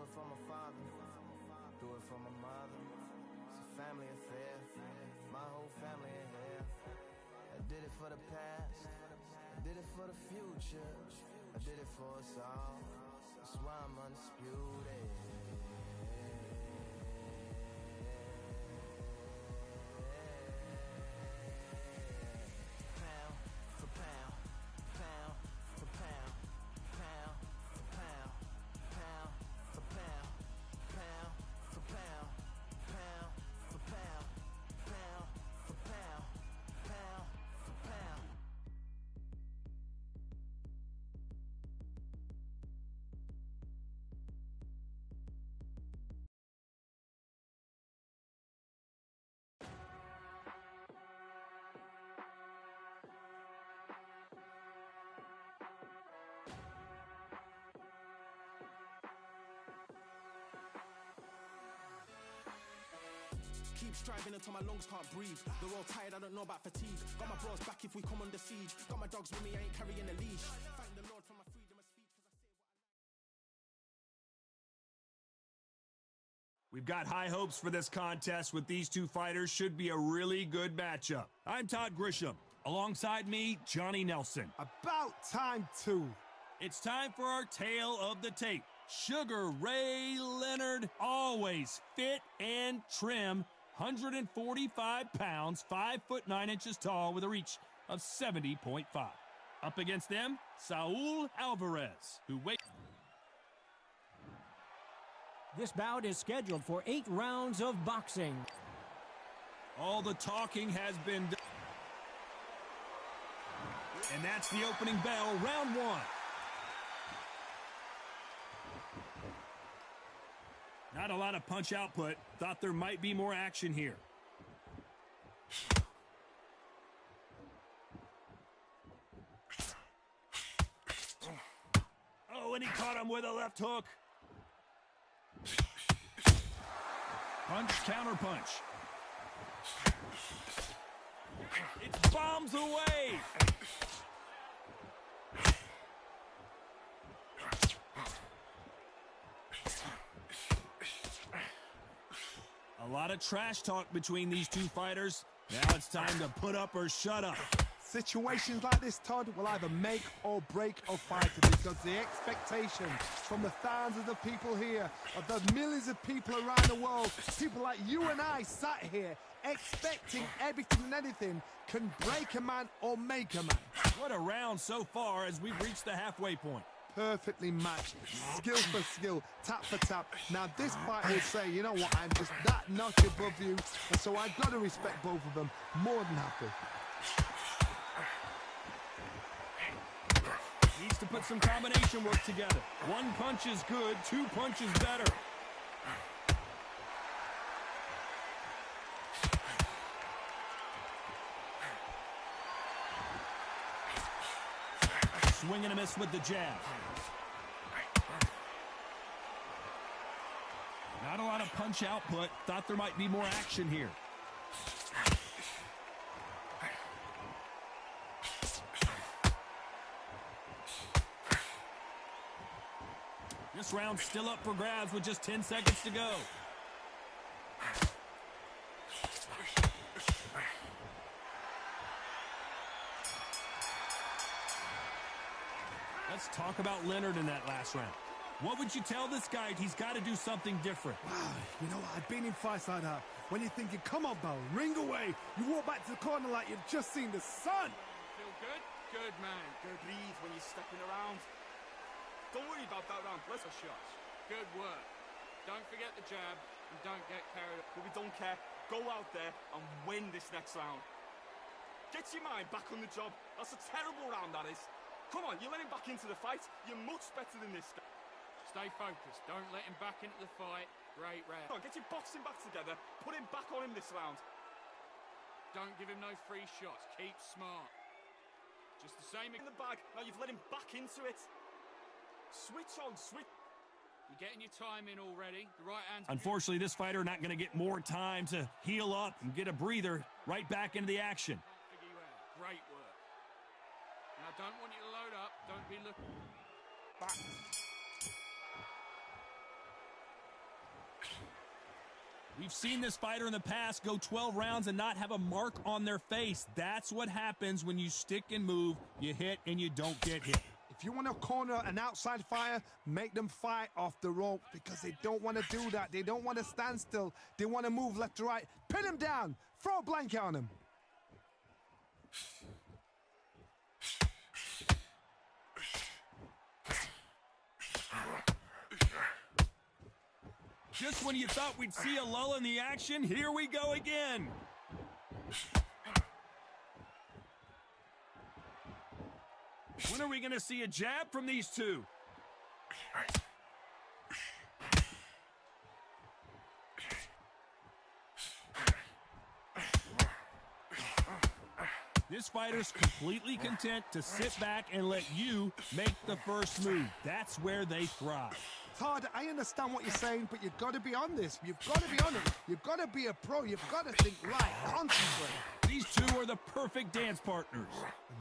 it for my father, do it for my mother. It's a family affair, my whole family in here. I did it for the past, I did it for the future, I did it for us all. That's why I'm undisputed. Pound for pound, pound for pound, pound for pound, pound for pound, pound for pound, pound for pound, pound for pound, pound for pound. Keep striving until my lungs can't breathe. They're all tired, I don't know about fatigue. Got my bros back if we come under siege. Got my dogs with me, I ain't carrying a leash. Thank the Lord for my freedom of speech, 'cause I say what I like. We've got high hopes for this contest with these two fighters. Should be a really good matchup. I'm Todd Grisham. Alongside me, Johnny Nelson. About time too. It's time for our tale of the tape. Sugar Ray Leonard, always fit and trim, 145 pounds, 5'9" tall, with a reach of 70.5. Up against them, Saul Alvarez, who weighs... This bout is scheduled for 8 rounds of boxing. All the talking has been done. And that's the opening bell, round 1. Not a lot of punch output. Thought there might be more action here. Oh, and he caught him with a left hook. Punch, counter punch. It's bombs away. A lot of trash talk between these two fighters. Now it's time to put up or shut up. Situations like this, Todd, will either make or break a fighter, because the expectation from the thousands of people here, of the millions of people around the world, people like you and I sat here expecting everything and anything, can break a man or make a man. What a round so far as we've reached the halfway point. Perfectly matched, skill for skill, tap for tap. Now this fight will say, you know what, I'm just that notch above you, and so I've got to respect both of them more than happy. Needs to put some combination work together. One punch is good, 2 punches better. Swing and a miss with the jab. Not a lot of punch output. Thought there might be more action here. This round's still up for grabs with just 10 seconds to go. Let's talk about Leonard in that last round. What would you tell this guy? He's got to do something different. Wow, you know what? I've been in fights like that. When you're thinking, come on, Bell, ring away. You walk back to the corner like you've just seen the sun. Feel good? Good, man. Good breathe when you're stepping around. Don't worry about that round. Let's have shots. Good work. Don't forget the jab and don't get carried away. But we don't care. Go out there and win this next round. Get your mind back on the job. That's a terrible round, that is. Come on, you're letting him back into the fight. You're much better than this guy. Stay focused. Don't let him back into the fight. Great round. Come on, get your boxing back together. Put him back on him this round. Don't give him no free shots. Keep smart. Just the same in the bag. Now you've let him back into it. Switch on, switch. You're getting your time in already. The right hand's... Unfortunately, this fighter not going to get more time to heal up and get a breather. Right back into the action. Can't figure you out. Great work. Now, don't want you to load up. Don't be looking... Back. We've seen this fighter in the past go 12 rounds and not have a mark on their face. That's what happens when you stick and move, you hit and you don't get hit. If you want to corner an outside fighter, make them fight off the rope because they don't want to do that. They don't want to stand still. They want to move left to right. Pin them down. Throw a blanket on them. Just when you thought we'd see a lull in the action, here we go again. When are we going to see a jab from these two? This fighter's completely content to sit back and let you make the first move. That's where they thrive. Todd, I understand what you're saying, but you've got to be on this. You've got to be on it. You've got to be a pro. You've got to think right, concentrate. These two are the perfect dance partners.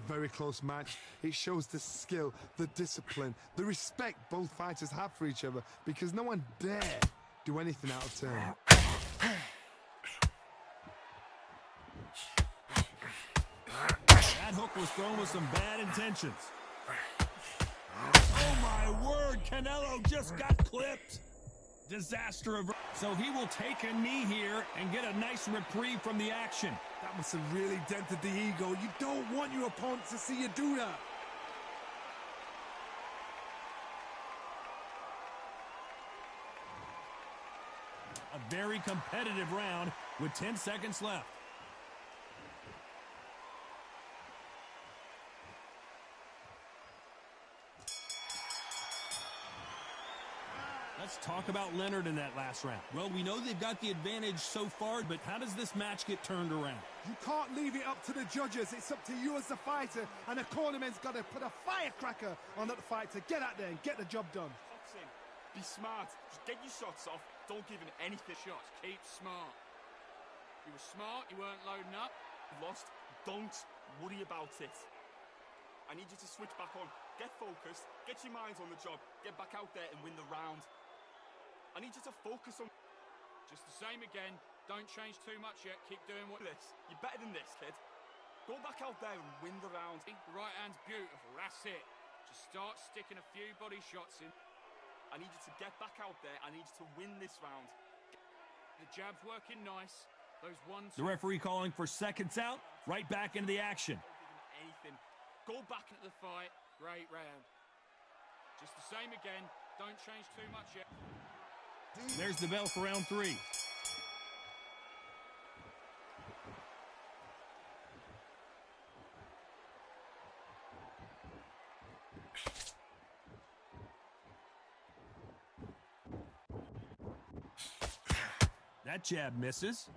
Very close match. It shows the skill, the discipline, the respect both fighters have for each other because no one dare do anything out of turn. That hook was thrown with some bad intentions. Oh my word, Canelo just got clipped. Disaster averted. So he will take a knee here and get a nice reprieve from the action. That must have really dented the ego. You don't want your opponent to see you do that. A very competitive round with 10 seconds left. Let's talk about Leonard in that last round. Well, we know they've got the advantage so far, but how does this match get turned around? You can't leave it up to the judges. It's up to you as the fighter, and the cornerman's got to put a firecracker on that fight to get out there and get the job done. Boxing. Be smart. Just get your shots off. Don't give him anything. Shots. Keep smart. You were smart. You weren't loading up. Lost. Don't worry about it. I need you to switch back on. Get focused. Get your minds on the job. Get back out there and win the round. I need you to focus on... Just the same again. Don't change too much yet. Keep doing what... this. You're better than this, kid. Go back out there and win the round. The right hand's beautiful. That's it. Just start sticking a few body shots in. I need you to get back out there. I need you to win this round. The jab's working nice. Those ones... The referee calling for seconds out. Right back into the action. Don't give him anything. Go back At the fight. Great round. Just the same again. Don't change too much yet. There's the bell for round 3. That jab misses.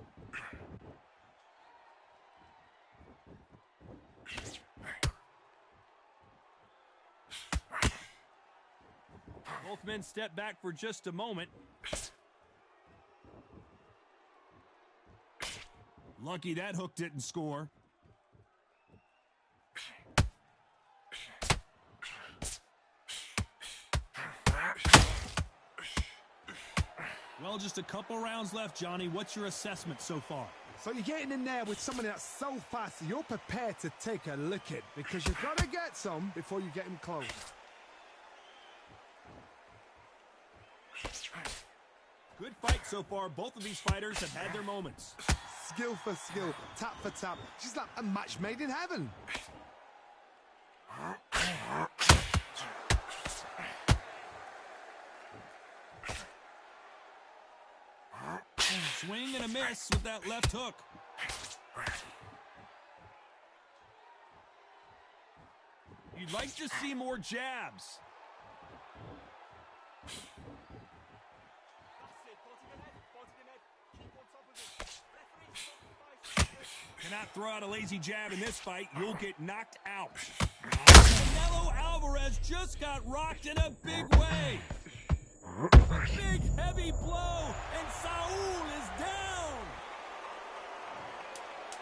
Both men step back for just a moment. Lucky that hook didn't score. Well, just a couple rounds left, Johnny. What's your assessment so far? So you're getting in there with somebody that's so fast, you're prepared to take a licking because you've got to get some before you get him close. Good fight so far. Both of these fighters have had their moments. Skill for skill, tap for tap. Just like a match made in heaven. Swing and a miss with that left hook. You'd like to see more jabs. Cannot throw out a lazy jab in this fight. You'll get knocked out. Canelo Alvarez just got rocked in a big way. Big heavy blow, and Saul is down.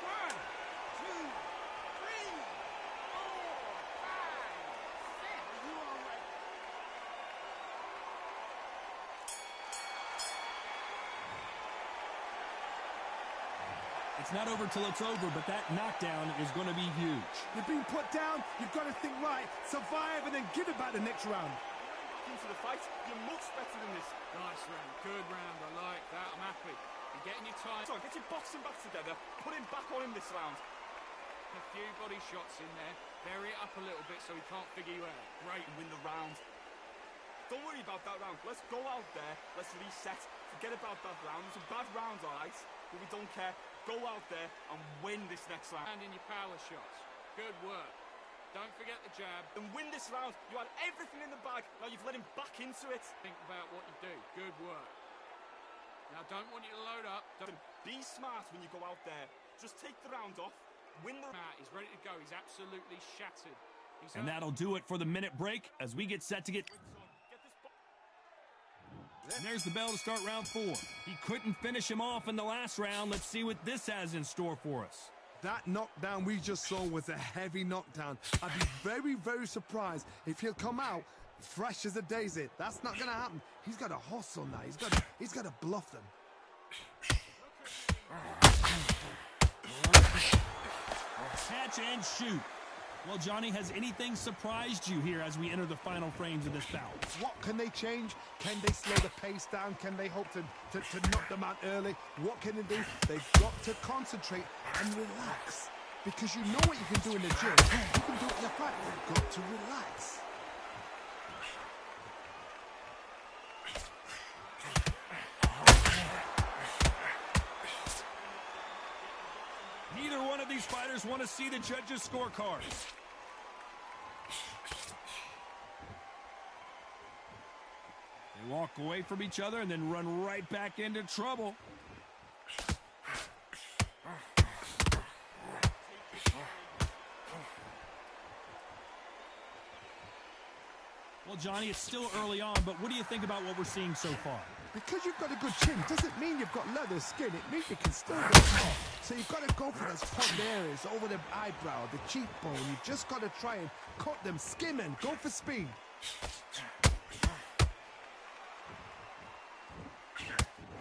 1, 2, 3, 4, 5, 6. Are you all right? It's not over till it's over, but that knockdown is going to be huge. You've been put down, you've got to think right, survive, and then give it back the next round. Into the fight, you're much better than this. Nice round, good round, I like that, I'm happy. You're getting your time. So get your boxing back together, put him back on him this round. A few body shots in there, vary it up a little bit so he can't figure you out. Great, and win the round. Don't worry about that round, let's go out there, let's reset. Forget about that round, it's a bad round, alright? But we don't care. Go out there and win this next round. And in your power shots. Good work. Don't forget the jab. And win this round. You had everything in the bag. Now you've let him back into it. Think about what you do. Good work. Now don't want you to load up. Don't be smart when you go out there. Just take the round off. Win the round. He's ready to go. He's absolutely shattered. And that'll do it for the minute break as we get set to get... And there's the bell to start round 4. He couldn't finish him off in the last round. Let's see what this has in store for us. That knockdown we just saw was a heavy knockdown. I'd be very, very surprised if he'll come out fresh as a daisy. That's not going to happen. He's got to hustle now. He's got to bluff them. Catch and shoot. Well, Johnny, has anything surprised you here as we enter the final frames of this bout? What can they change? Can they slow the pace down? Can they hope to knock them out early? What can they do? They've got to concentrate and relax. Because you know what you can do in the gym. You can do it in the fight. You've got to relax. Neither one of these fighters want to see the judges' scorecards. They walk away from each other and then run right back into trouble. Well, Johnny, it's still early on, but what do you think about what we're seeing so far? Because you've got a good chin doesn't mean you've got leather skin. It means you can still get hot. So you've got to go for those point areas over the eyebrow, the cheekbone. You've just got to try and cut them, skim and go for speed.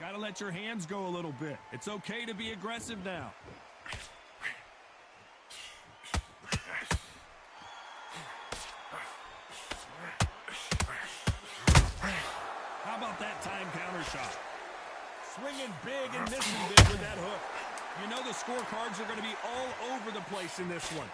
Got to let your hands go a little bit. It's okay to be aggressive now. How about that time counter shot? Swinging big and missing big with that hook. You know the scorecards are going to be all over the place in this one.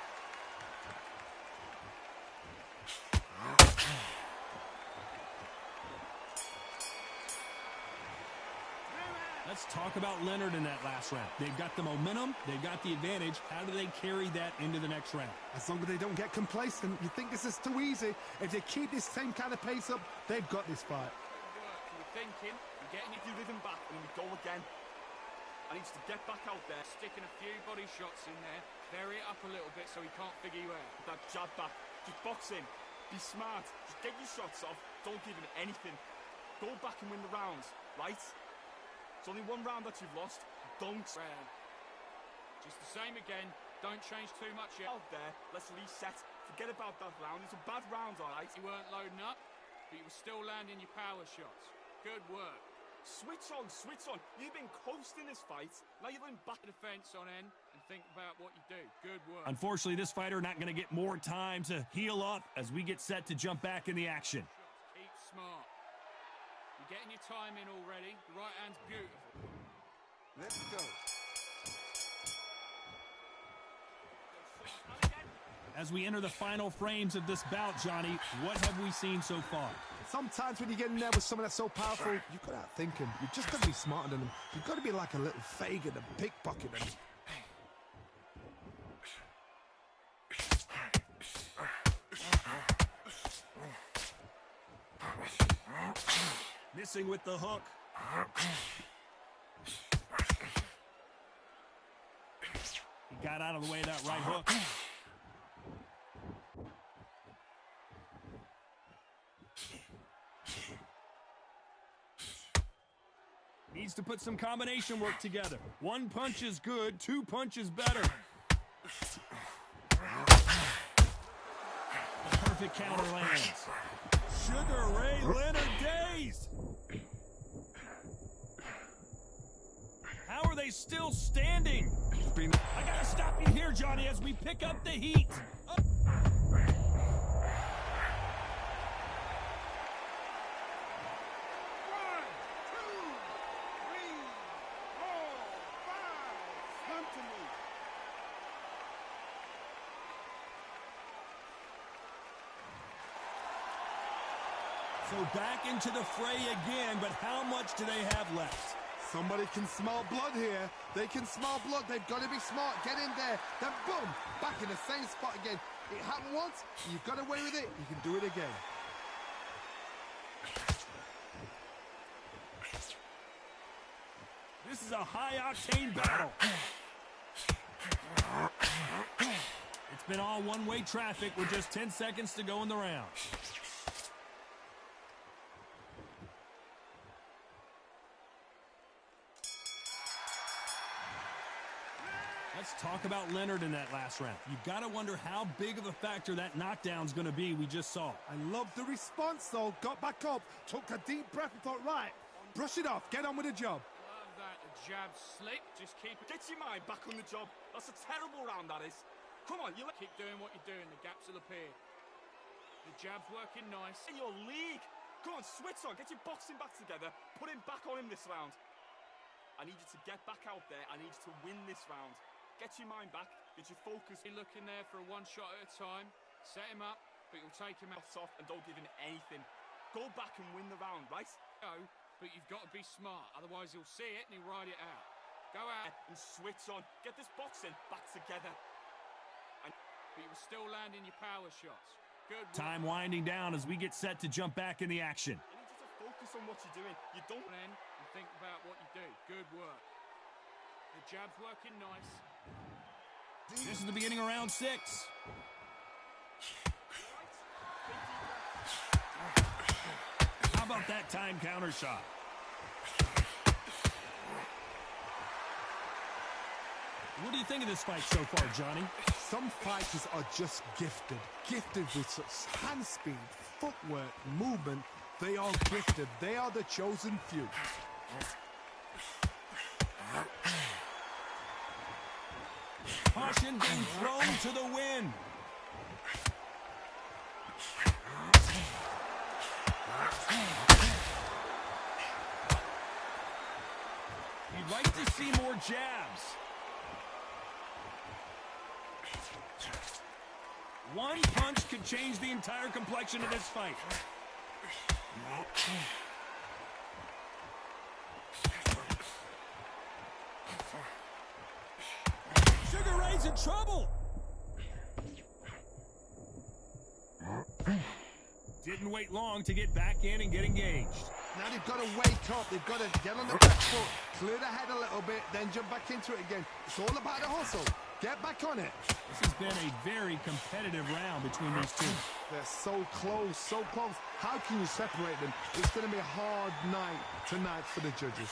Let's talk about Leonard in that last round. They've got the momentum, they've got the advantage. How do they carry that into the next round? As long as they don't get complacent. You think this is too easy. If they keep this same kind of pace up, they've got this fight. You're thinking, you're getting If you leave him back and then we go again. I need to get back out there. sticking a few body shots in there, vary it up a little bit so he can't figure you out. That jab back. Just box in. Be smart. Just get your shots off. Don't give him anything. Go back and win the rounds, right? It's only one round that you've lost. Don't. Round. Just the same again. Don't change too much yet. Out there, let's reset. Forget about that round. It's a bad round, all right? You weren't loading up, but you were still landing your power shots. Good work. Switch on, switch on. You've been coasting this fight. Now you're in back. Defense on end and think about what you do. Good work. Unfortunately, this fighter not going to get more time to heal up as we get set to jump back in the action. Keep smart. You're getting your time in already. The right hand's beautiful. Let's go. As we enter the final frames of this bout, Johnny, what have we seen so far? Sometimes when you get in there with someone that's so powerful, you've got to outthink him. You've just got to be smarter than him. You've got to be like a little Fagin and pickpocket him. Missing with the hook. He got out of the way of that right hook. Needs to put some combination work together. One punch is good, two punches better. The perfect counter lands. Sugar Ray Leonard dazed. How are they still standing? been... I gotta stop you here, Johnny, as we pick up the heat. Oh. 1, 2, 3, 4, 5. Come to me. So back into the fray again, but how much do they have left? Somebody can smell blood here. They can smell blood. They've got to be smart. Get in there. Then boom, back in the same spot again. It happened once. You got away with it. You can do it again. This is a high-octane battle. It's been all one-way traffic with just 10 seconds to go in the round. Let's talk about Leonard in that last round. You got to wonder how big of a factor that knockdown's going to be we just saw. I love the response, though. Got back up, took a deep breath and thought, right, brush it off, get on with the job. Love that. The jab slick. Just keep it. Get your mind back on the job. That's a terrible round, that is. Come on, you keep doing what you're doing. The gaps will appear. The jab's working nice. In your league. Come on, switch on. Get your boxing back together. Put him back on him this round. I need you to get back out there. I need you to win this round. Get your mind back, get your focus. You're looking there for a one shot at a time. Set him up, but you'll take him out off and don't give him anything. Go back and win the round, right? Go, but you've got to be smart. Otherwise he'll see it and he'll ride it out. Go out. And switch on. Get this boxing back together. But you're still landing your power shots. Good work. Time winding down as we get set to jump back in the action. I need you to focus on what you're doing. You don't end and think about what you do. Good work. The jab's working nice. This is the beginning of round 6. How about that time counter shot? What do you think of this fight so far, Johnny? Some fighters are just gifted. Gifted with such hand speed, footwork, movement. They are gifted. They are the chosen few. Caution being thrown to the wind. You'd like to see more jabs. One punch could change the entire complexion of this fight. Sugar Ray's in trouble. Didn't wait long to get back in and get engaged. Now they've got to wake up. They've got to get on the back foot, clear the head a little bit, then jump back into it again. It's all about the hustle. Get back on it. This has been a very competitive round between these two. They're so close, so close. How can you separate them? It's going to be a hard night tonight for the judges.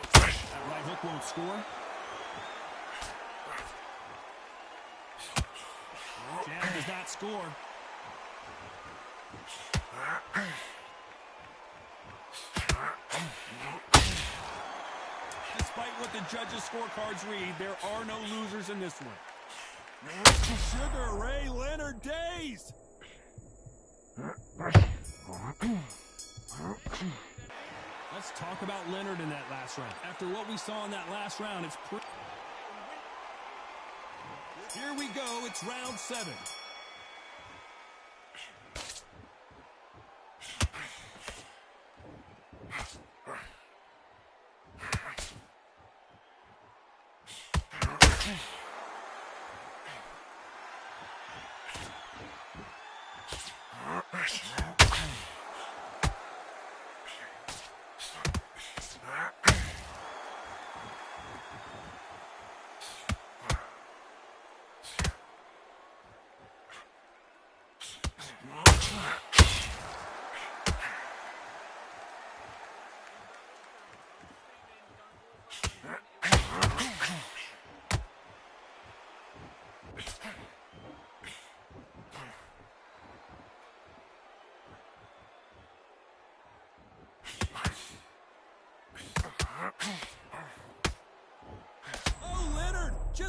That right hook won't score. Jab does not score. Despite what the judges' scorecards read, there are no losers in this one. Sugar Ray Leonard dazed. Let's talk about Leonard in that last round. After what we saw in that last round, it's here we go, it's round 7.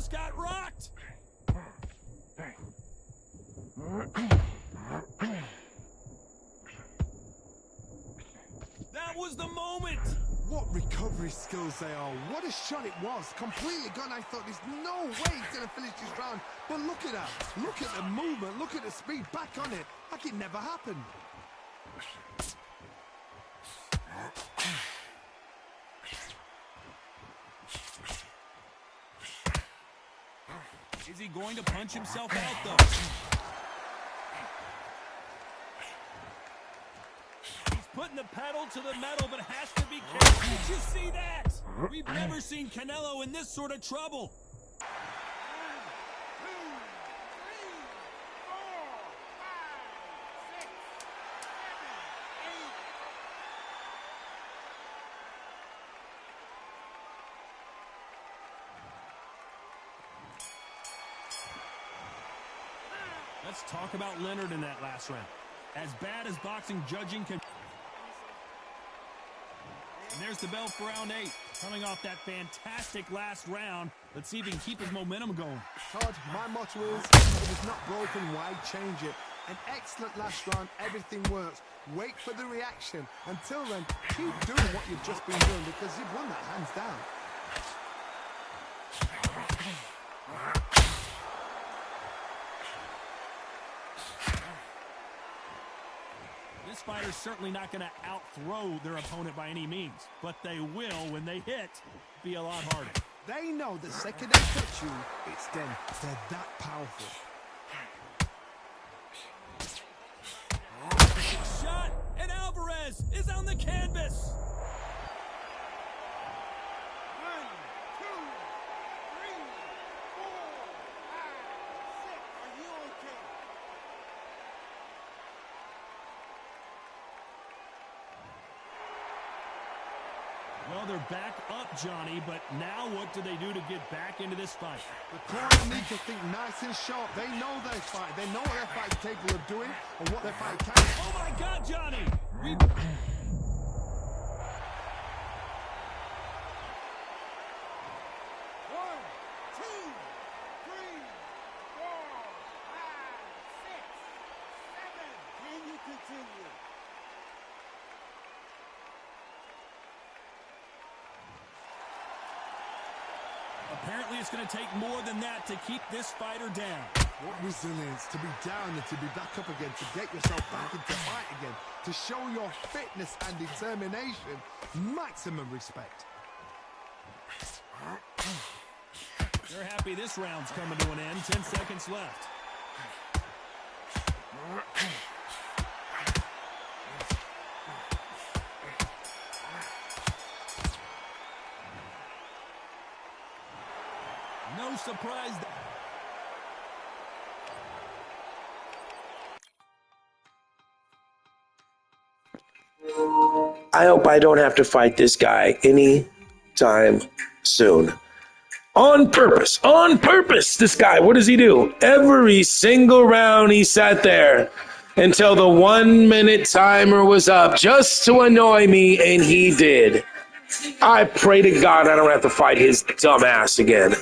just got rocked. That was the moment. What recovery skills they are. What a shot it was. Completely gone. I thought there's no way he's going to finish this round. But look at that. Look at the movement. Look at the speed. Back on it. Like it never happened. Is he going to punch himself out, though? He's putting the pedal to the metal, but has to be careful. Did you see that? We've never seen Canelo in this sort of trouble. 1, 2, 3, 4, 5, 6, 7, 8. Let's talk about Leonard in that last round. As bad as boxing judging can... And there's the bell for round 8. Coming off that fantastic last round, let's see if he can keep his momentum going. Todd, my motto is, if it's not broken, why change it? An excellent last round, everything works. Wait for the reaction. Until then, keep doing what you've just been doing because you've won that hands down. This fighter's certainly not going to out-throw their opponent by any means, but they will, when they hit, be a lot harder. They know the second they touch you, it's them. They're that powerful. Shot, and Alvarez is on the canvas. 1, 2, 3, 4, 5, 6. Are you okay? Well, they're back up, Johnny, but now what do they do to get back into this fight? The corner need to think nice and sharp. They know their fight. They know what their fight is capable of doing and what their fight can. Oh, my God, Johnny! 1, 2, 3, 4, 5, 6, 7. Can you continue? Apparently, it's going to take more than that to keep this fighter down. What resilience to be down and to be back up again, to get yourself back into fight again, to show your fitness and determination. Maximum respect. They're happy this round's coming to an end. 10 seconds left. No surprise. I hope I don't have to fight this guy any time soon. On purpose. On purpose. This guy, what does he do? Every single round he sat there until the 1 minute timer was up just to annoy me, and he did. I pray to God I don't have to fight his dumb ass again.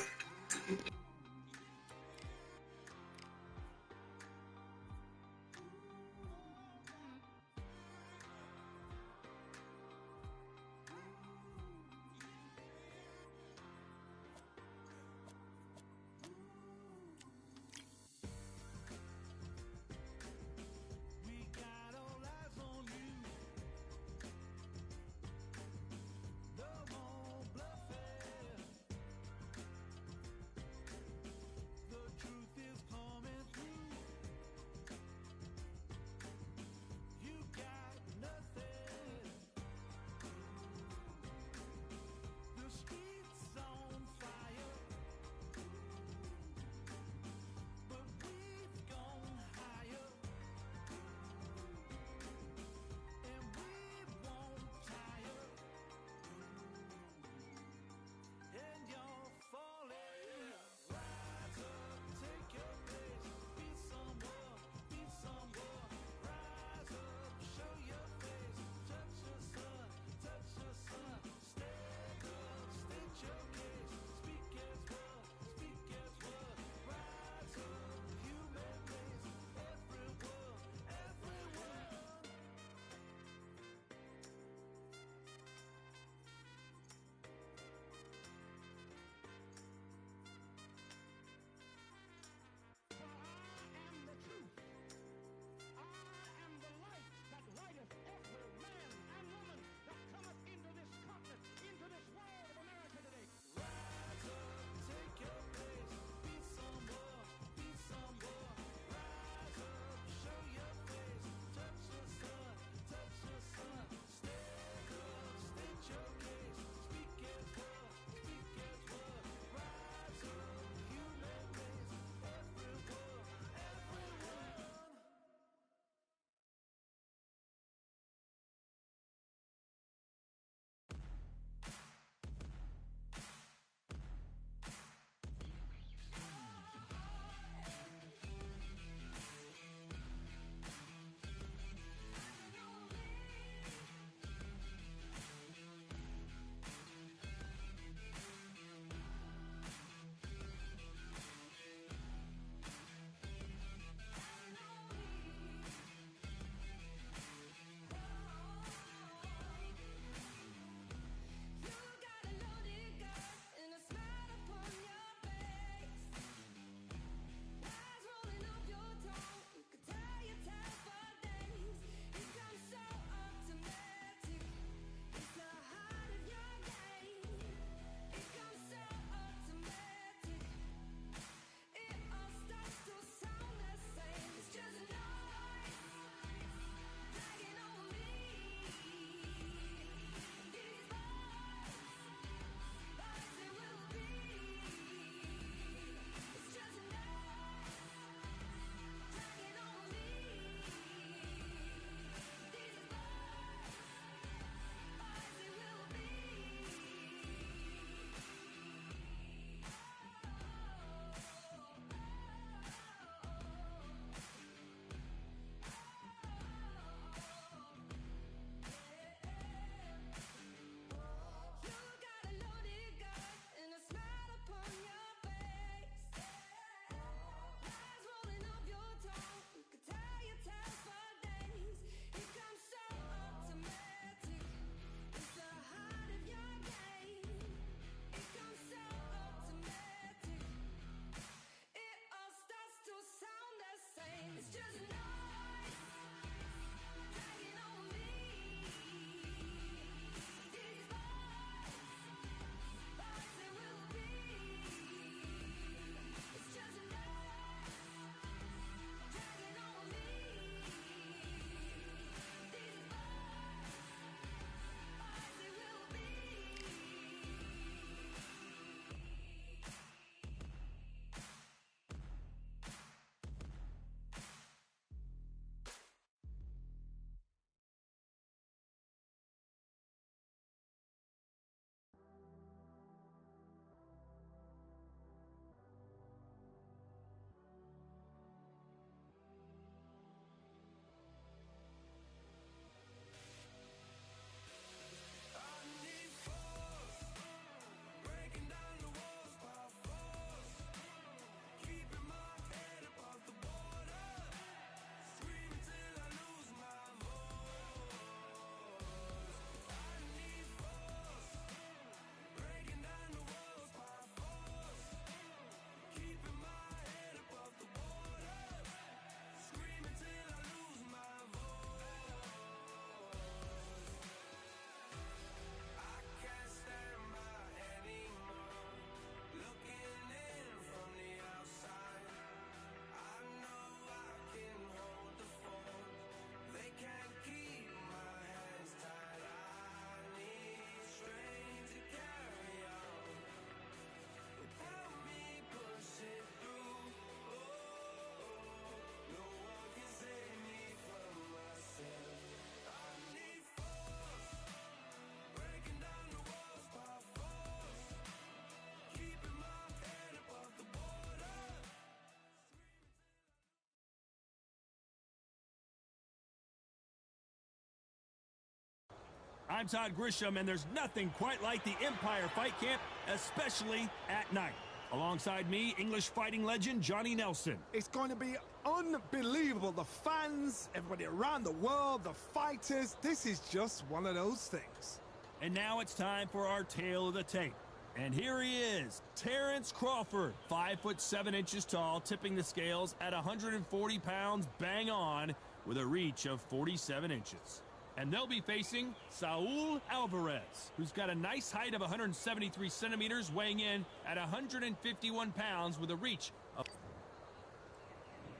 I'm Todd Grisham, and there's nothing quite like the Empire Fight Camp, especially at night. Alongside me, English fighting legend Johnny Nelson. It's going to be unbelievable. The fans, everybody around the world, the fighters. This is just one of those things. And now it's time for our tale of the tape. And here he is, Terrence Crawford, 5'7" tall, tipping the scales at 140 pounds bang on with a reach of 47 inches. And they'll be facing Saul Alvarez, who's got a nice height of 173 centimeters, weighing in at 151 pounds with a reach of...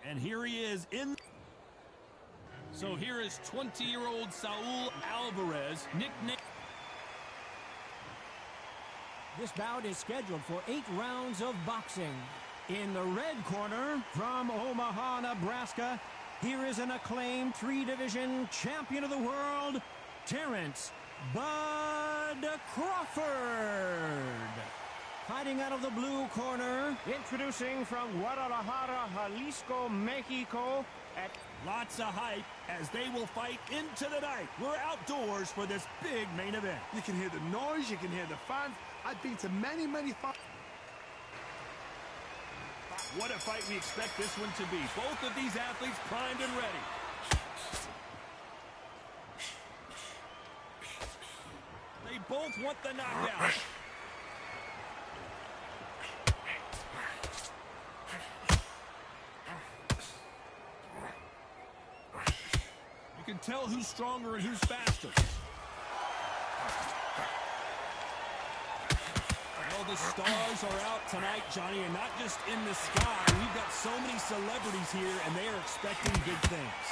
And here he is in... So here is 20-year-old Saul Alvarez, nicknamed... This bout is scheduled for 8 rounds of boxing. In the red corner, from Omaha, Nebraska, here is an acclaimed 3-division champion of the world, Terrence Bud Crawford. Fighting out of the blue corner, introducing from Guadalajara, Jalisco, Mexico, at... Lots of hype as they will fight into the night. We're outdoors for this big main event. You can hear the noise, you can hear the fans. I've been to many, many fights. What a fight we expect this one to be. Both of these athletes primed and ready. They both want the knockout. You can tell who's stronger and who's faster. Well, the stars are out tonight, Johnny, and not just in the sky. We've got so many celebrities here, and they are expecting big things.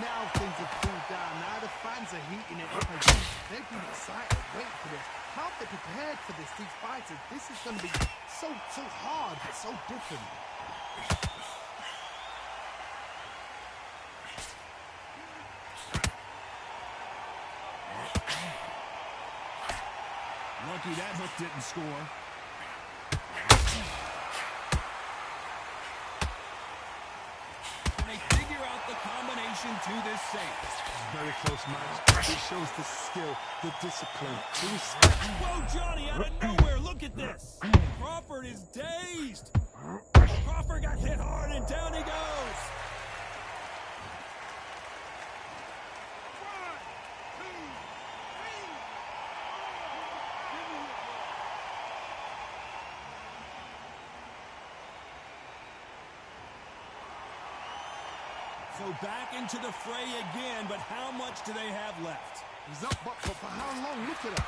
Now things have cooled down. Now the fans are heating it up again. They've been excited, waiting for this. How have they prepared for this, these fighters? This is going to be so hard, but so different. Lucky that hook didn't score. And they figure out the combination to this safe. Very close match. It shows the skill, the discipline, the respect. Whoa, Johnny, out of nowhere, look at this. Crawford is dazed. Crawford got hit hard, and down he goes. So back into the fray again, but how much do they have left? He's up, but for how long? Look at it.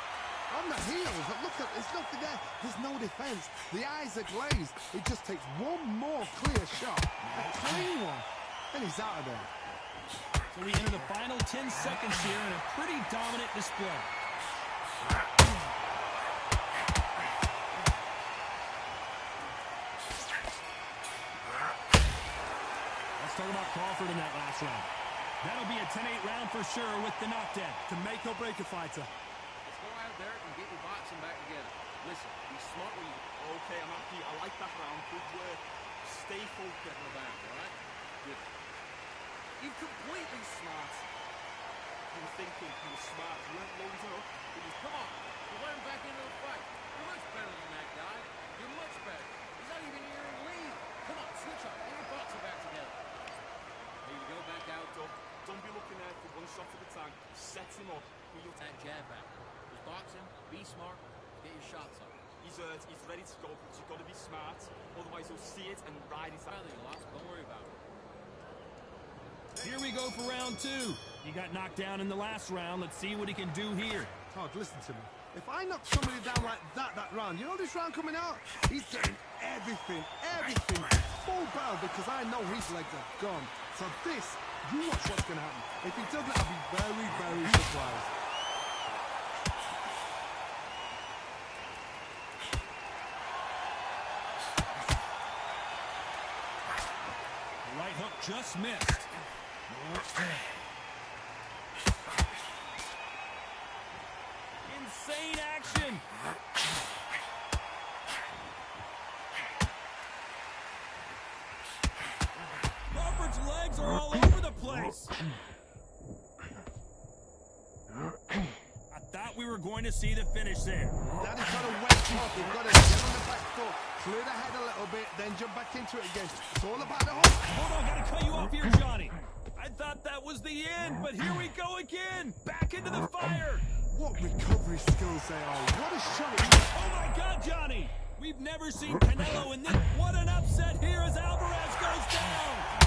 On the heels, look at, there's nothing there. There's no defense. The eyes are glazed. It just takes one more clear shot, a clean one, and he's out of there. So we enter the final 10 seconds here in a pretty dominant display. Let's talk about Crawford in that last round. That'll be a 10-8 round for sure with the knockdown. To make or break a fighter. Let's go out there and get your boxing back together. Listen, be smart with you. Okay, I'm happy. I like that round. Good work. Stay focused. All right? Good. You're completely smart. You were thinking you were smart. You weren't loading up. Come on. You let him back into the fight. You're much better than that guy. You're much better. He's not even here in the league. Come on, switch up. Get your boxing back together. Here you go, back out. Don't be looking there for one shot at a time. Set him up. That jab back. Just boxing, be smart, get your shots up. He's ready to go, but you've got to be smart. Otherwise, he'll see it and ride it out. Don't worry about it. Here we go for round 2. He got knocked down in the last round. Let's see what he can do here. Todd, listen to me. If I knock somebody down like that round, you know this round coming out? He's getting everything, full barrel, because I know his legs are gone. So this, you watch what's going to happen. If he doesn't, I'll be very, very surprised. The right hook just missed. Insane action. Crawford's legs are all over the place. we were going to see the finish there. Daddy's got to wake up. You've got to get on the back foot, clear the head a little bit, then jump back into it again. It's all about the hook. Hold on, gotta cut you off here, Johnny. I thought that was the end, but here we go again. Back into the fire. What recovery skills they are. What a shot. Oh my God, Johnny. We've never seen Canelo in this. What an upset here as Alvarez goes down.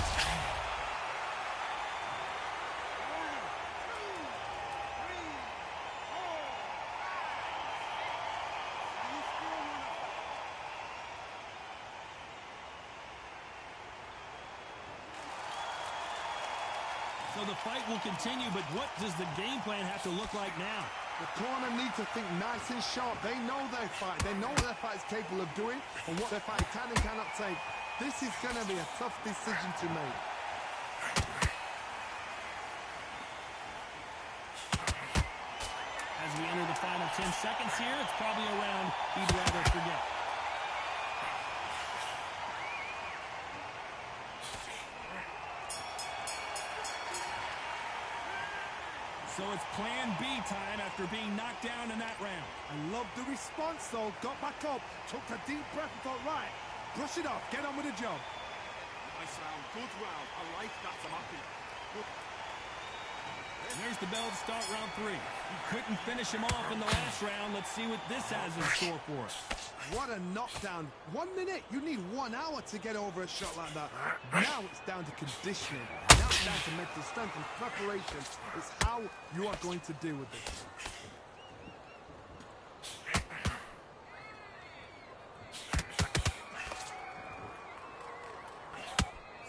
So the fight will continue, but what does the game plan have to look like now? The corner need to think nice and sharp. They know their fight. They know what their fight is capable of doing and what their fight can and cannot take. This is going to be a tough decision to make. As we enter the final 10 seconds here, it's probably a round he'd rather forget. So it's plan B time after being knocked down in that round. I love the response, though. Got back up, took a deep breath and thought, right, brush it off, get on with the job. Nice round, good round. I like that, I'm happy. Good. And there's the bell to start round 3. He couldn't finish him off in the last round. Let's see what this has in store for us. What a knockdown. 1 minute, you need 1 hour to get over a shot like that. Now it's down to conditioning. Now it's down to mental strength and preparation. It's how you are going to deal with this.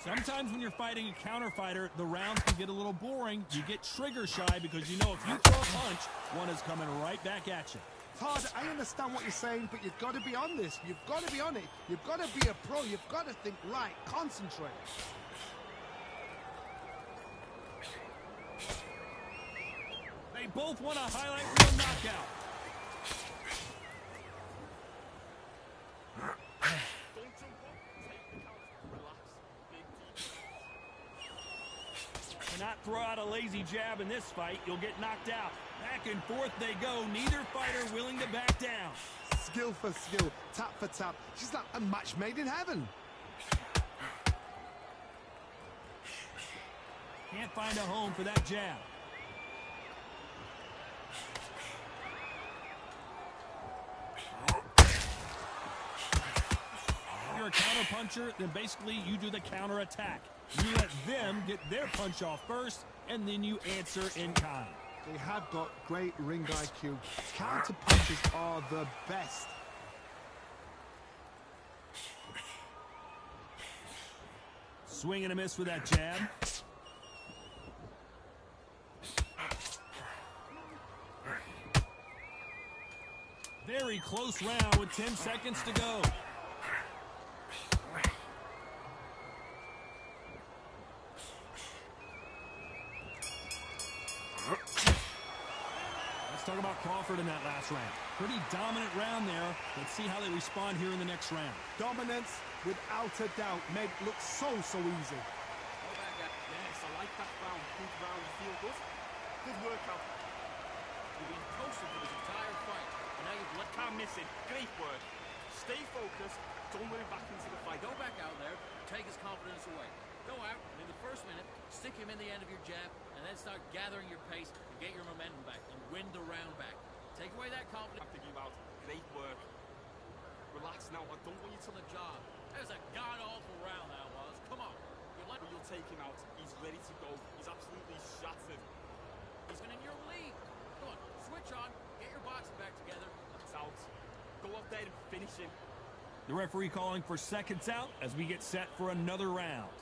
Sometimes when you're fighting a counter fighter, the rounds can get a little boring. You get trigger shy because you know if you throw a punch, one is coming right back at you. Todd, I understand what you're saying, but you've got to be on this. You've got to be on it. You've got to be a pro. You've got to think right. Concentrate. They both want a highlight reel knockout. Cannot throw out a lazy jab in this fight. You'll get knocked out. Back and forth they go. Neither fighter willing to back down. Skill for skill, tap for tap. She's like a match made in heaven. Can't find a home for that jab. If you're a counter puncher, then basically you do the counter attack. You let them get their punch off first, and then you answer in kind. They have got great ring IQ. Counter punches are the best. Swing and a miss with that jab. Very close round with 10 seconds to go. Let's talk about Crawford in that last round. Pretty dominant round there. Let's see how they respond here in the next round. Dominance, without a doubt, made it look so easy. Yes, I like that round. Good round, you feel good? Good workout. You've been posted for this entire fight, and now you've let Can't miss it. Great work. Stay focused. Don't let him back into the fight. Go back out there, take his confidence away. Go out, and in the first minute, stick him in the end of your jab, and then start gathering your pace and get your momentum back and win the round back. Take away that confidence. After you out. Great work. Relax now. I don't want you to To the job. That was a god-awful round that was. Come on. You'll take him out. He's ready to go. He's absolutely shattered. He's been in your league. Come on, switch on. Get your boxing back together. It's out. Go out there and finish him. The referee calling for seconds out as we get set for another round.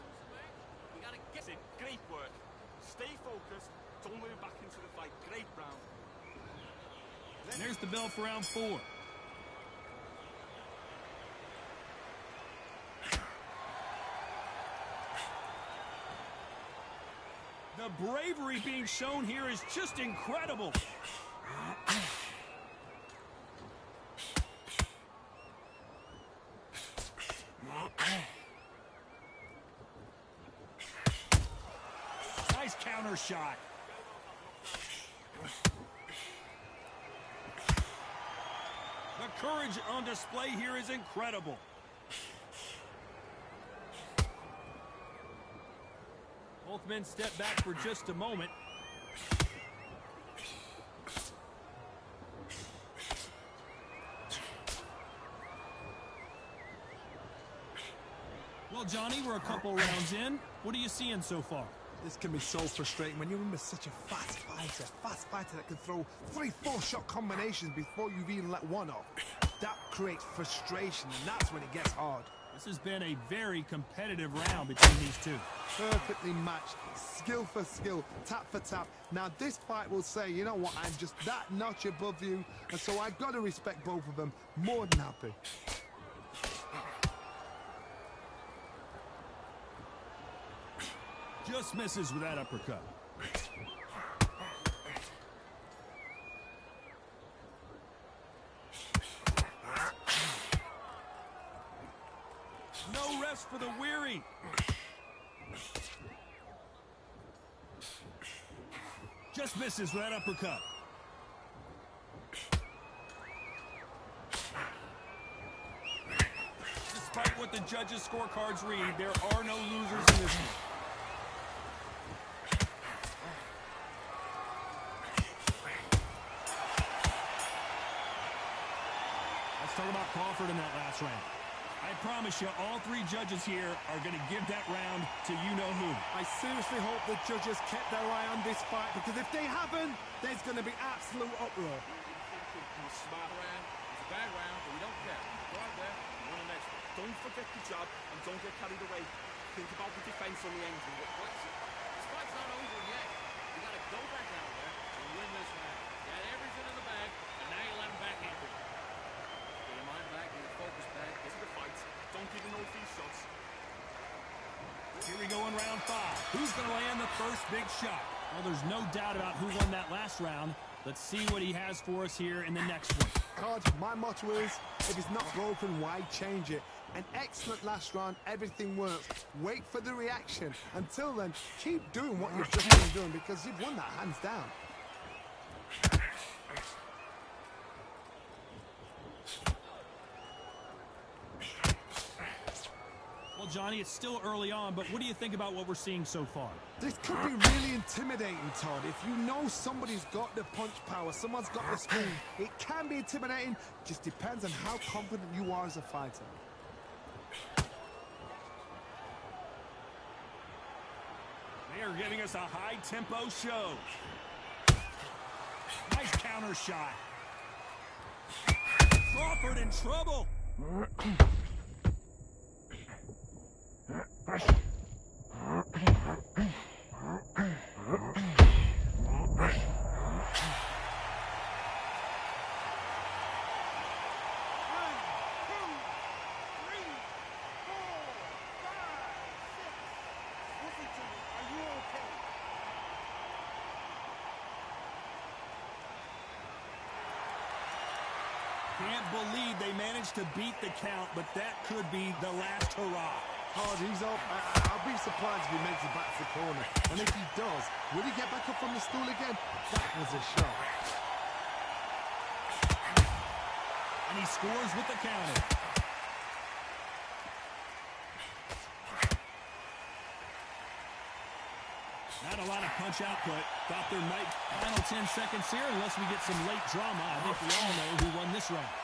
You gotta get it. Great work. Stay focused. Don't let him back into the fight. Great round. And there's the bell for round 4. The bravery being shown here is just incredible. Nice counter shot. courage on display here is incredible. Both men step back for just a moment. Well, Johnny, we're a couple rounds in. What are you seeing so far? This can be so frustrating when you're in such a fast fighter that can throw 3-4 shot combinations before you've even let one off. That creates frustration, and that's when it gets hard. This has been a very competitive round between these two. Perfectly matched, skill for skill, tap for tap. Now this fight will say, you know what, I'm just that notch above you, and so I've got to respect both of them. More than happy. Just misses with that uppercut. No rest for the weary. Just misses with that uppercut. Despite what the judges' scorecards read, there are no losers in this one. Let's talk about Crawford in that last round. I promise you, all three judges here are going to give that round to you-know-who. I seriously hope the judges kept their eye on this fight, because if they haven't, there's going to be absolute uproar. Smart round. It's a bad round, but we don't care. Go out there and win the next one. Don't forget the jab and don't get carried away. Think about the defense on the end. This fight's not over yet. You got to go back out there and win this round. You had everything in the bag, and now you let him back into it. Get your mind back, get your focus back. Get to the fight. Don't give him no free shots. Here we go in round 5. Who's going to land the first big shot? Well, there's no doubt about who won that last round. Let's see what he has for us here in the next one. God, my motto is, if it's not broken, why change it? An excellent last round, everything works. Wait for the reaction. Until then, keep doing what you've just been doing, because you've won that hands down. Well, Johnny, it's still early on, but what do you think about what we're seeing so far? This could be really intimidating, Todd. If you know somebody's got the punch power, someone's got the speed, it can be intimidating. Just depends on how confident you are as a fighter. They are giving us a high-tempo show. Nice counter shot. Crawford in trouble. Can't believe they managed to beat the count, but that could be the last hurrah. Hard, he's up. I'll be surprised if he makes it back to the corner. And if he does, will he get back up from the stool again? That was a shot. And he scores with the counter. Not a lot of punch output. Thought there might final 10 seconds here unless we get some late drama. I think we all know who won this round.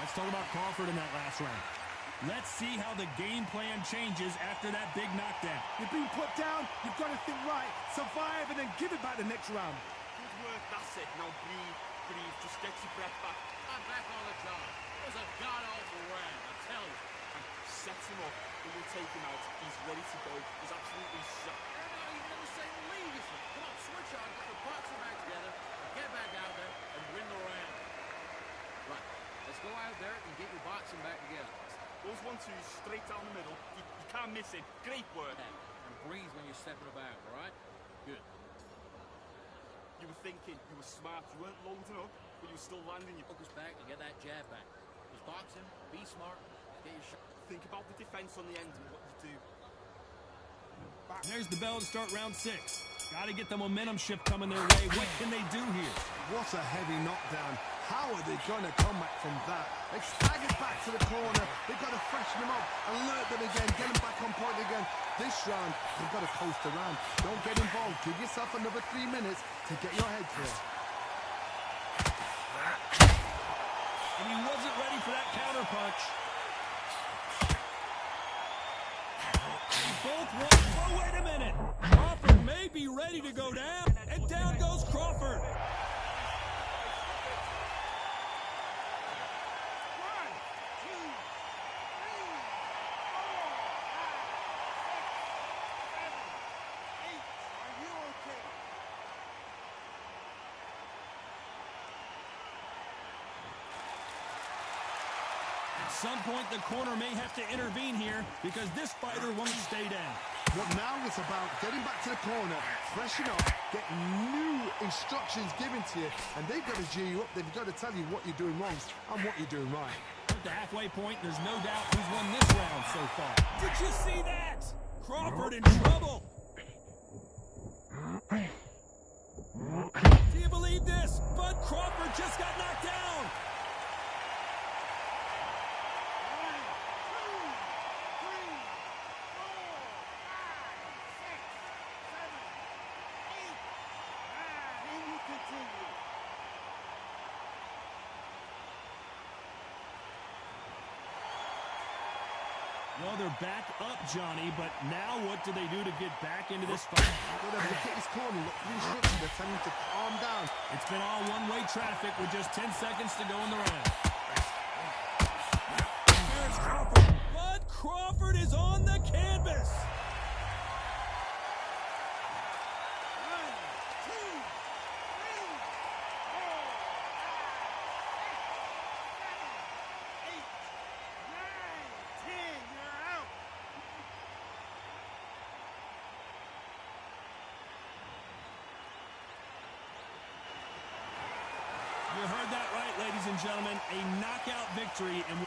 Let's talk about Crawford in that last round. Let's see how the game plan changes after that big knockdown. You've been put down, you've got to think right, survive, and then give it back the next round. Good work, that's it. Now breathe, just get your breath back. I'm back on the job. It was a god-awful round, I tell you. And set him up, and we'll take him out. He's ready to go. He's absolutely shot. You're not even in the same league as him. Come on, switch on, get the boxing back together, and get back out there and win the round. Right, let's go out there and get your boxing back together. Those 1-2s straight down the middle. You can't miss it. Great work. And breathe when you're stepping about, all right? Good. You were thinking, you were smart, you weren't loading up, but you were still landing your Focus back and get that jab back. Just boxing, be smart, get your shot. Think about the defense on the end and what you do. There's the bell to start round 6. Got to get the momentum shift coming their way. What can they do here? What a heavy knockdown. How are they going to come back from that? They staggered back to the corner. They've got to freshen them up, alert them again, get them back on point again. This round, they've got to coast around. Don't get involved. Give yourself another 3 minutes to get your head clear. And he wasn't ready for that counter punch. Both won. Oh, wait a minute. Crawford may be ready to go down. And down goes Crawford. At some point, the corner may have to intervene here because this fighter won't stay down. What now is about getting back to the corner, freshen up, get new instructions given to you, and they've got to G you up. They've got to tell you what you're doing wrong and what you're doing right. At the halfway point, there's no doubt who's won this round so far. Did you see that? Crawford in trouble. Do you believe this? Bud Crawford just got knocked down. Well, they're back up, Johnny, but now what do they do to get back into this fight? Look at his corner. Look at the instructions. They're telling him to calm down. It's been all one-way traffic with just 10 seconds to go in the round. There's Crawford. Bud Crawford is on the canvas. You heard that right, ladies and gentlemen. A knockout victory. And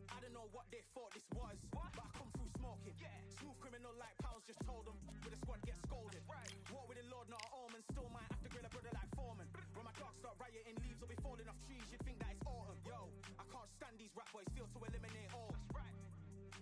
I don't know what they thought this was, but I come through smoking. Smooth criminal like pounds, just told them with a squad get scolded. War with the Lord, not an omen. Still might have to grill a brother like Foreman. When my dogs start rioting, leaves will be falling off trees. You'd think that it's autumn. Yo, I can't stand these rap boys. Feel to eliminate all.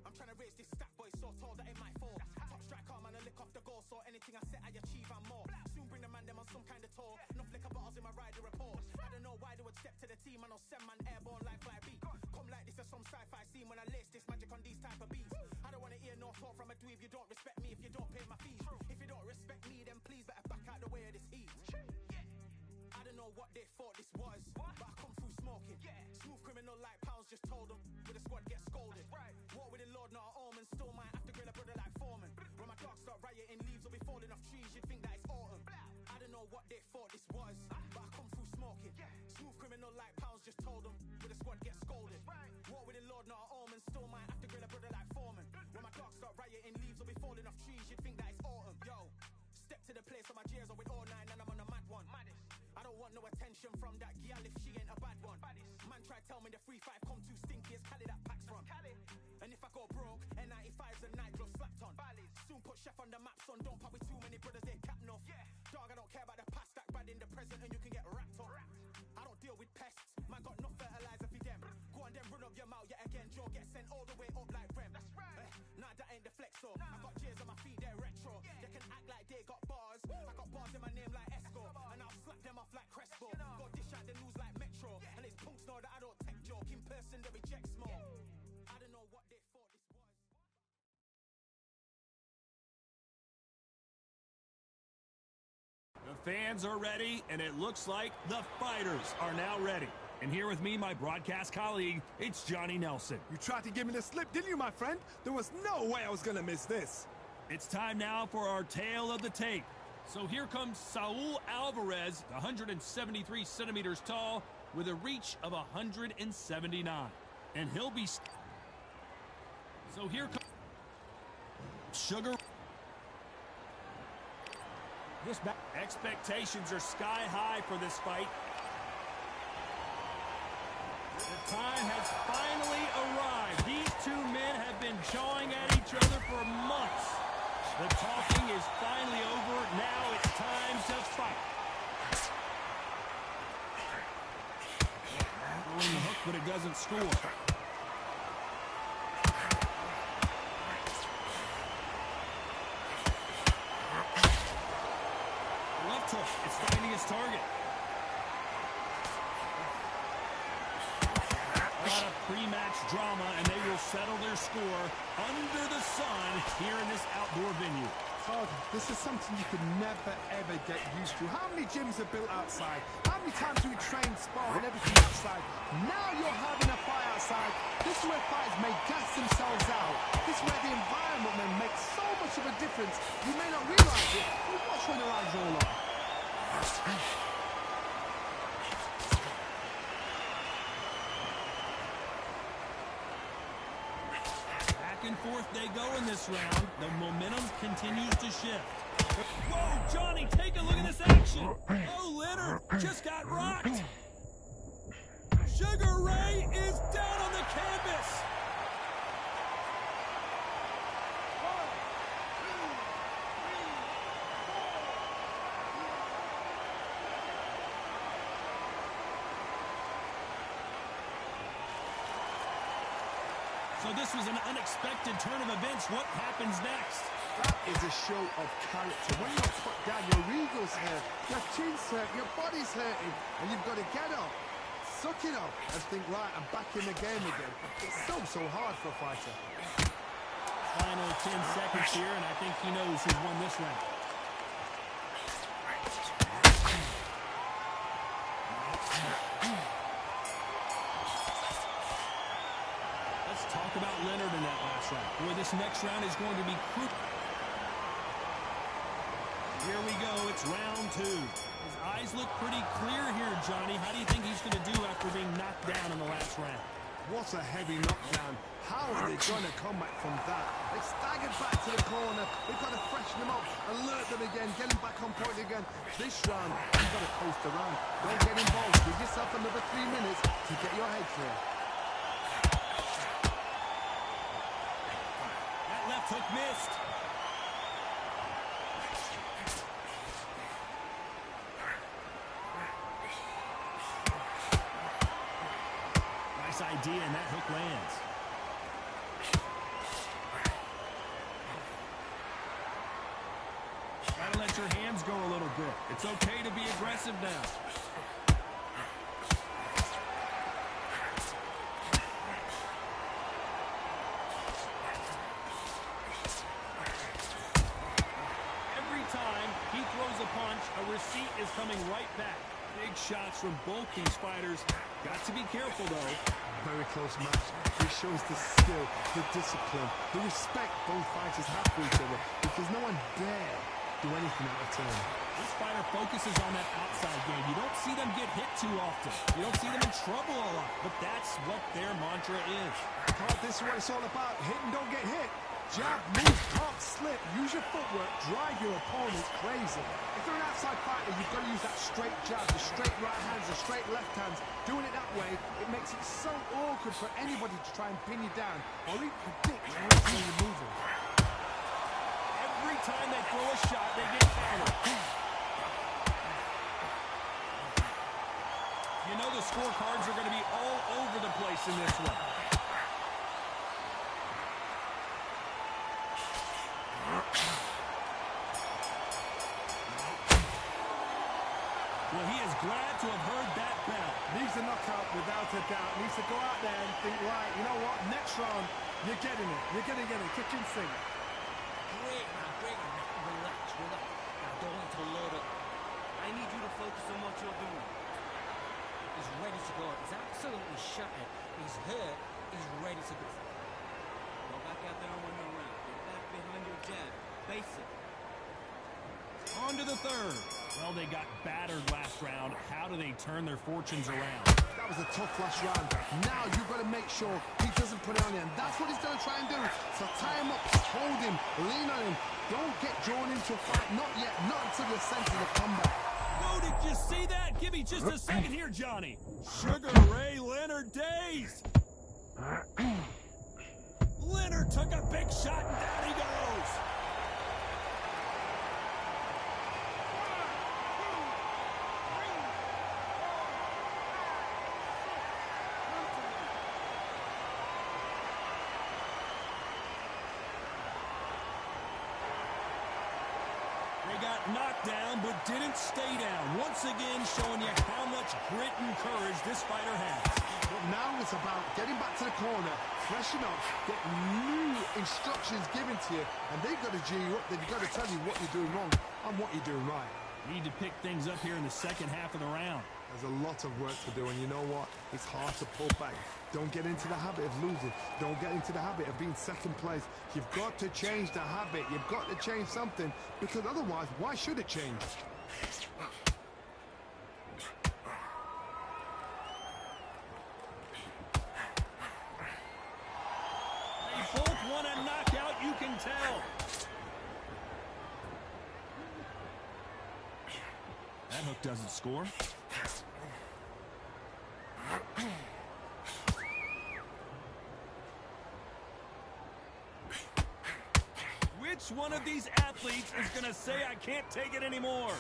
I'm trying to raise this stat boy so tall that it might fall. Top striker, man, I lick off the goal. So anything I set, I achieve and more. Soon bring the man them on some kind of tour. Enough liquor bottles in my rider report. I don't know why they would step to the team and I'll send man airborne like fly beat. Come like this as some sci-fi scene when I lace this magic on these type of beats. I don't want to hear no talk from a dweeb. You don't respect me if you don't pay my fees. If you don't respect me, then please better back out the way of this heat. I don't know what they thought this was, but I come through smoking. Smooth criminal like pounds, just told them with a squad get scolded. War with the Lord, not an omen. Still might have to grill a brother like Foreman. When my dogs start rioting, leaves will be falling off trees. You'd think that it's autumn. I don't know what they thought this was, but I come through smoking. Smooth criminal like pounds, just told them with a squad get scolded. War with the Lord, not an omen. Still might have to grill a brother like Foreman. When my dogs start rioting, leaves will be falling off trees. You'd think that it's autumn. Yo, step to the place on my jeers are with all 9 and I'm on a mad one. I don't want no attention from that girl if she ain't a bad one. Man try tell me the 3-5 come too stinky as Cali that packs from. And if I go broke, N95's a nightglow slapped on. Soon put chef on the map, son. Don't pop with too many brothers, they cap enough. Dog, I don't care about the past, that bad in the present and you can get wrapped up. I don't deal with pests, man got no fertilizer for them. Go on then run up your mouth yet again. Joe get sent all the way up like Rem. Nah, that ain't the flexo. I got J's on my feet, they're retro. They can act like they got bars. I got bars in my name like Esco. And I'll slap them off like Crespo. Go dish out the news like Metro. And it's punks know that I don't tech joke. In person, they reject small. I don't know what they thought this was. the fans are ready, and it looks like the fighters are now ready. And here with me, my broadcast colleague, it's Johnny Nelson. You tried to give me the slip, didn't you, my friend? There was no way I was going to miss this. It's time now for our tale of the tape. So here comes Saul Alvarez, 173 centimeters tall, with a reach of 179. And he'll be... So here comes Sugar. Expectations are sky high for this fight. The time has finally arrived. These two men have been jawing at each other for months. The talking is finally over. Now it's time to fight. Throwing the hook, but it doesn't score. Left hook. It's finding its target. A lot of pre-match drama, and they will settle their score under the sun here in this outdoor venue. Todd, this is something you could never, ever get used to. How many gyms are built outside? How many times do we train, spar, and everything outside? Now you're having a fight outside. This is where fighters may gas themselves out. This is where the environment may make so much of a difference. You may not realize it, but watch when the lines roll on. Back and forth they go in this round. The momentum continues to shift. Whoa, Johnny, take a look at this action. Oh, Leonard just got rocked. Sugar Ray is down on the canvas. So this was an unexpected turn of events. What happens next? That is a show of character. When you're put down, your ego's hurt, your chin's hurt, your body's hurting, and you've got to get up, suck it up, and think, right, I'm back in the game again. It's so hard for a fighter. Final 10 seconds here, and I think he knows who won this round. Let's talk about Leonard in that last round. Boy, this next round is going to be crucial. Here we go. It's round 2. His eyes look pretty clear here, Johnny. How do you think he's going to do after being knocked down in the last round? What a heavy knockdown. How are they going to come back from that? They staggered back to the corner. They've got to freshen them up, alert them again, get them back on point again. This round, you've got to coast around. Don't get involved. Give yourself another 3 minutes to get your head clear. That left hook missed. Nice idea, and that hook lands. Gotta let your hands go a little bit. It's okay to be aggressive now. Every time he throws a punch, a receipt is coming right back. Big shots from both these fighters. Got to be careful, though. Very close match. It shows the skill, the discipline, the respect both fighters have for each other, because no one dare do anything out of turn. This fighter focuses on that outside game. You don't see them get hit too often. You don't see them in trouble a lot, but that's what their mantra is. This is what it's all about. Hit and don't get hit. Jab, move, can't slip. Use your footwork. Drive your opponent crazy. If you're an outside fighter, you've got to use that straight jab, the straight right hands, the straight left hands. Doing it that way, it makes it so awkward for anybody to try and pin you down or even predict how you're moving. Every time they throw a shot, they get countered. You know the scorecards are going to be all over the place in this one. Well, he is glad to have heard that bell. Needs a knockout without a doubt. Needs to go out there and think, right, you know what, next round, you're getting it. You're going to get it. Kitchen sink. Great, man, great. Relax. Now don't need to load up. I need you to focus on what you're doing. He's ready to go. He's absolutely shattered. He's hurt. He's ready to go. Go back out there and win the round. Get back behind your jab. Basic. On to the third. Well, they got battered last round. How do they turn their fortunes around? That was a tough last round. Now you've got to make sure he doesn't put it on you, and that's what he's going to try and do. So tie him up, hold him, lean on him. Don't get drawn into a fight. Not yet, not until you're sense of the combat. Whoa, did you see that? Give me just a second here, Johnny. Sugar Ray Leonard dazed. Leonard took a big shot and down he goes. They got knocked down but didn't stay down. Once again showing you how much grit and courage this fighter has. But now it's about getting back to the corner, freshen up, get new instructions given to you, and they've got to G you up. They've got to tell you what you're doing wrong and what you're doing right. Need to pick things up here in the second half of the round. There's a lot of work to do, and you know what? It's hard to pull back. Don't get into the habit of losing. Don't get into the habit of being second place. You've got to change the habit. You've got to change something, because otherwise, why should it change? They both want a knockout, you can tell. That hook doesn't score. Which one of these athletes is going to say, I can't take it anymore?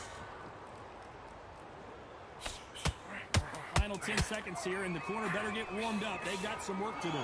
Final 10 seconds here, and the corner better get warmed up. They've got some work to do.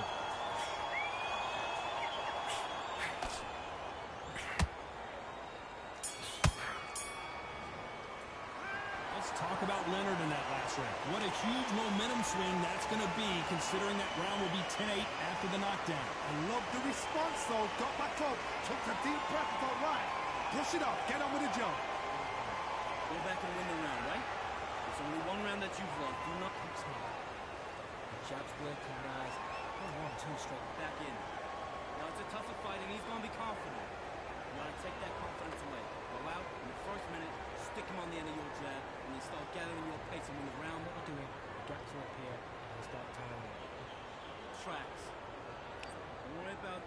Talk about Leonard in that last round. What a huge momentum swing that's going to be, considering that round will be 10-8 after the knockdown. I love the response, though. Got back up, took a deep breath, thought, right, push it off, get on with the job. Go back and win the round, right? It's only one round that you've lost. Do not keep smiling. The jabs work, guys. 1-2 straight back in. Now it's a tougher fight, and he's going to be confident. You got to take that confidence away. Go out in the first minute, stick him on the end of your jab, and then start gathering your pace and win the round. What we're doing, gaps are up here, and start tiring. Tracks. Don't worry about.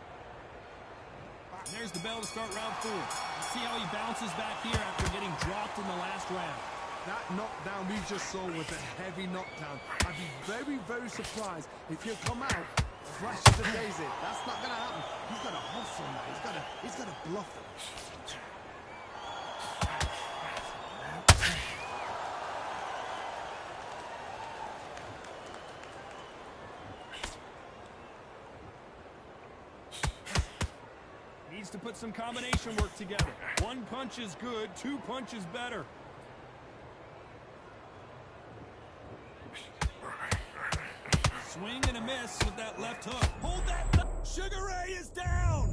And there's the bell to start round 4. You see how he bounces back here after getting dropped in the last round. That knockdown we just saw was a heavy knockdown. I'd be very, very surprised if he'll come out fresh as a daisy. That's not going to happen. He's got to hustle now. He's got to bluff it. Needs to put some combination work together. One punch is good, 2 punches better. Swing and a miss with that left hook. Hold that. Sugar Ray is down.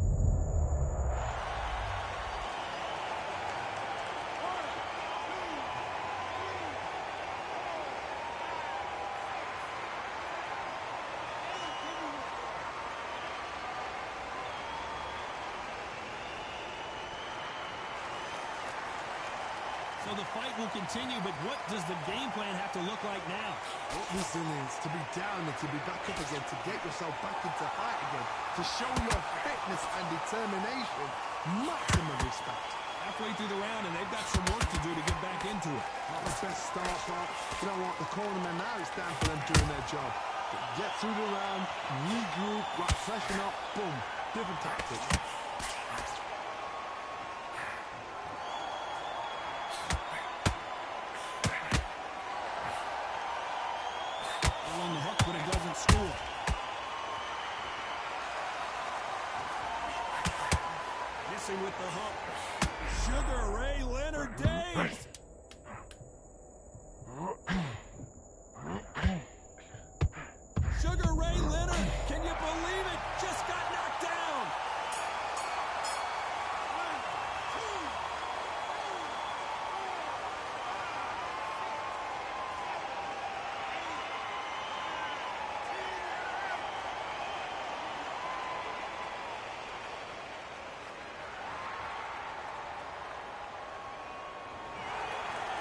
So the fight will continue, but what does the game plan have to look like now? Resilience, to be down and to be back up again, to get yourself back into fight again, to show your fitness and determination. Maximum respect. Halfway through the round, and they've got some work to do to get back into it. Not the best start, but you know what? The cornerman now is down for them doing their job. But get through the round, regroup, right, freshen up, boom. Different tactics. On the hook, but it doesn't score. Missing with the hook. Sugar Ray Leonard dazed. Sugar Ray Leonard, can you believe it? Just got knocked down.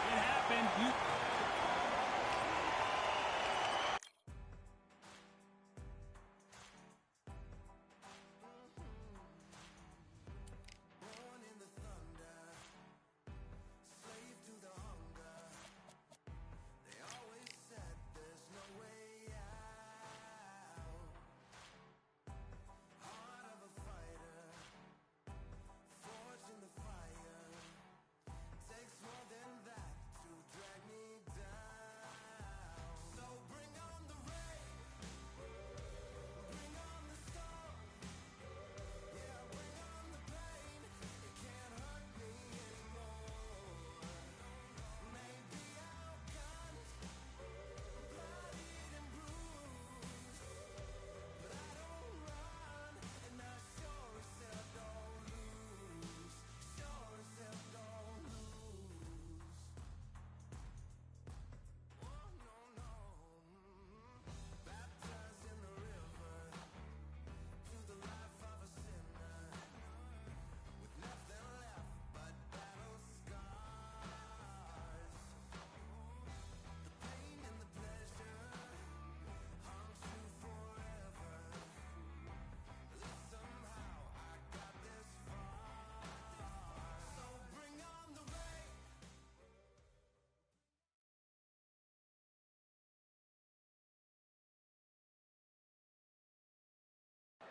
It happened.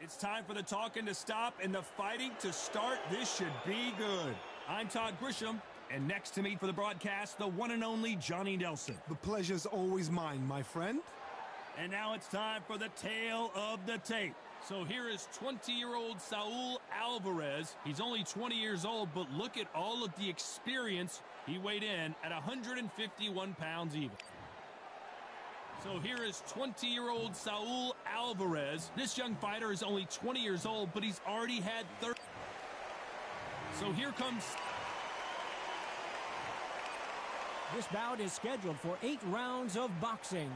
It's time for the talking to stop and the fighting to start. This should be good. I'm Todd Grisham, and next to me for the broadcast, the one and only Johnny Nelson. The pleasure's always mine, my friend. And now it's time for the tale of the tape. So here is 20-year-old Saul Alvarez. He's only 20 years old, but look at all of the experience. He weighed in at 151 pounds even. So here is 20-year-old Saul Alvarez. This young fighter is only 20 years old, but he's already had 30. So here comes... This bout is scheduled for 8 rounds of boxing.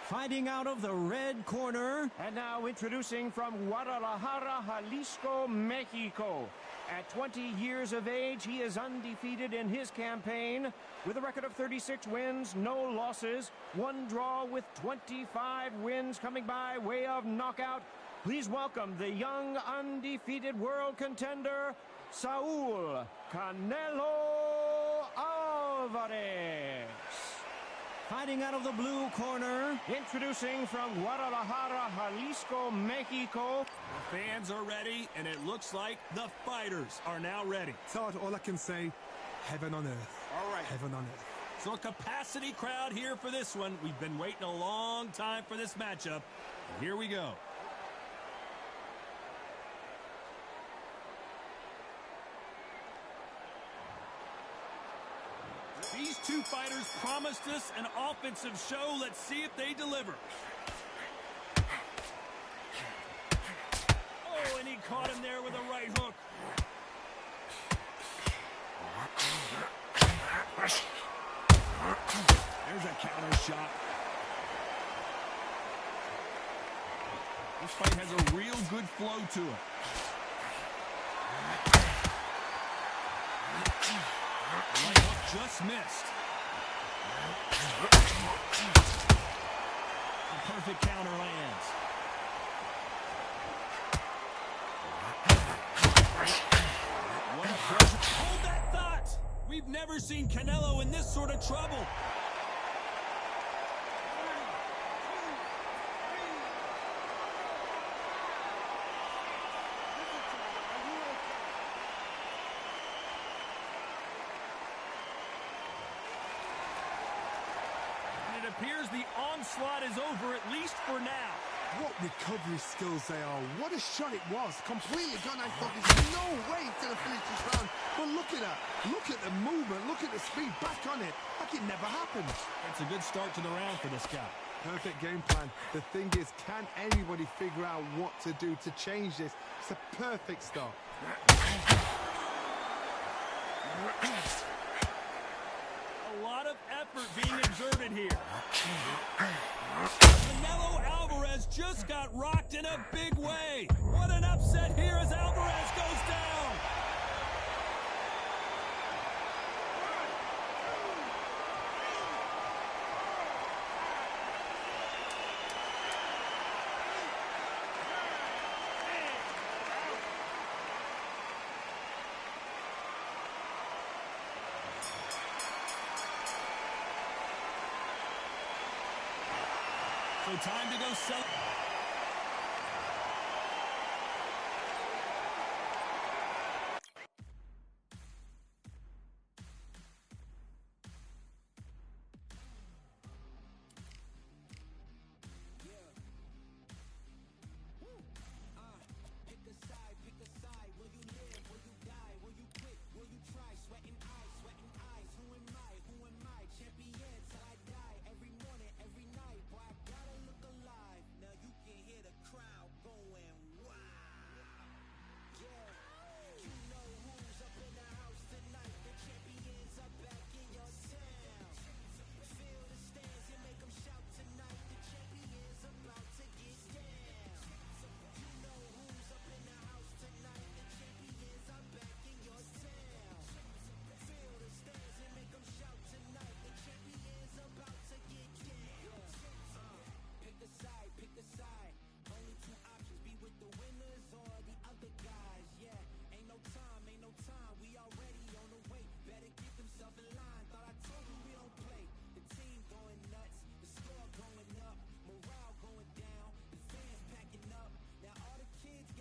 Fighting out of the red corner, and now introducing from Guadalajara, Jalisco, Mexico. At 20 years of age, he is undefeated in his campaign with a record of 36 wins, no losses, 1 draw with 25 wins coming by way of knockout. Please welcome the young undefeated world contender, Saul Canelo Alvarez. Fighting out of the blue corner, introducing from Guadalajara, Jalisco, Mexico. The fans are ready, and it looks like the fighters are now ready. Todd, all I can say, heaven on earth. All right. Heaven on earth. So a capacity crowd here for this one. We've been waiting a long time for this matchup. Here we go. These two fighters promised us an offensive show. Let's see if they deliver. Oh, and he caught him there with a right hook. There's a counter shot. This fight has a real good flow to it. Right hook just missed. The perfect counter lands. What a pressure. Hold that thought. We've never seen Canelo in this sort of trouble. It appears the onslaught is over, at least for now. What recovery skills they are. What a shot it was. Completely gone. I thought there's no way to finish this round. But look at that. Look at the movement. Look at the speed. Back on it. Like it never happened. That's a good start to the round for this guy. Perfect game plan. The thing is, can anybody figure out what to do to change this? It's a perfect start. A lot of effort being exerted here. Canelo Alvarez just got rocked in a big way. What an upset here as Alvarez goes down. So time to go sell. Kids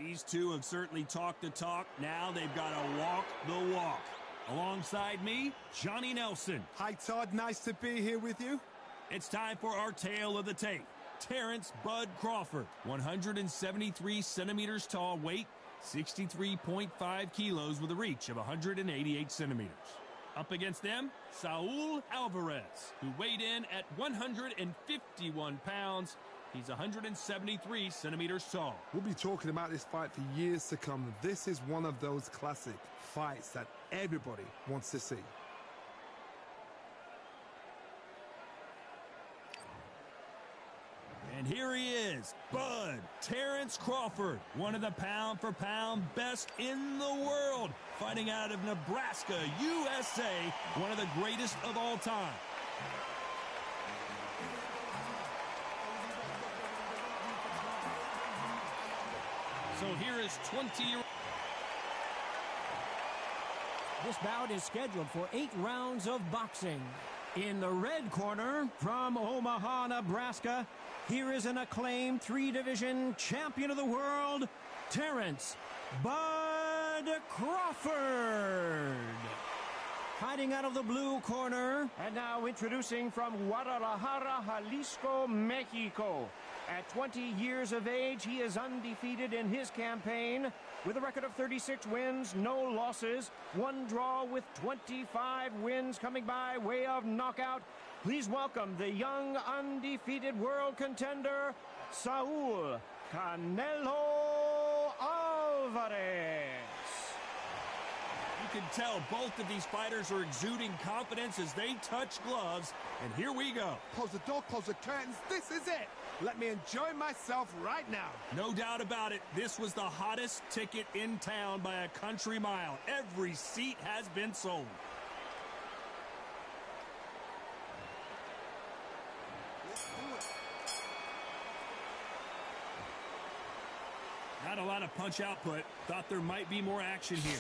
These two have certainly talked the talk. Now they've got to walk the walk. Alongside me, Johnny Nelson. Hi, Todd. Nice to be here with you. It's time for our tale of the tape. Terrence Bud Crawford, 173 centimeters tall, weight 63.5 kilos with a reach of 188 centimeters. Up against them, Saul Alvarez, who weighed in at 151 pounds. He's 173 centimeters tall. We'll be talking about this fight for years to come. This is one of those classic fights that everybody wants to see. And here he is, Bud Terrence Crawford, one of the pound-for-pound best in the world, fighting out of Nebraska, USA, one of the greatest of all time. So here is 20-year-old. This bout is scheduled for 8 rounds of boxing. In the red corner, from Omaha, Nebraska, here is an acclaimed 3-division champion of the world, Terrence Bud Crawford. Fighting out of the blue corner, and now introducing from Guadalajara, Jalisco, Mexico. At 20 years of age, he is undefeated in his campaign with a record of 36 wins, no losses, 1 draw with 25 wins coming by way of knockout. Please welcome the young undefeated world contender, Saul Canelo Alvarez. You can tell both of these fighters are exuding confidence as they touch gloves, and here we go. Close the door, close the curtains. This is it. Let me enjoy myself right now. No doubt about it, this was the hottest ticket in town by a country mile. Every seat has been sold. Not a lot of punch output. Thought there might be more action here.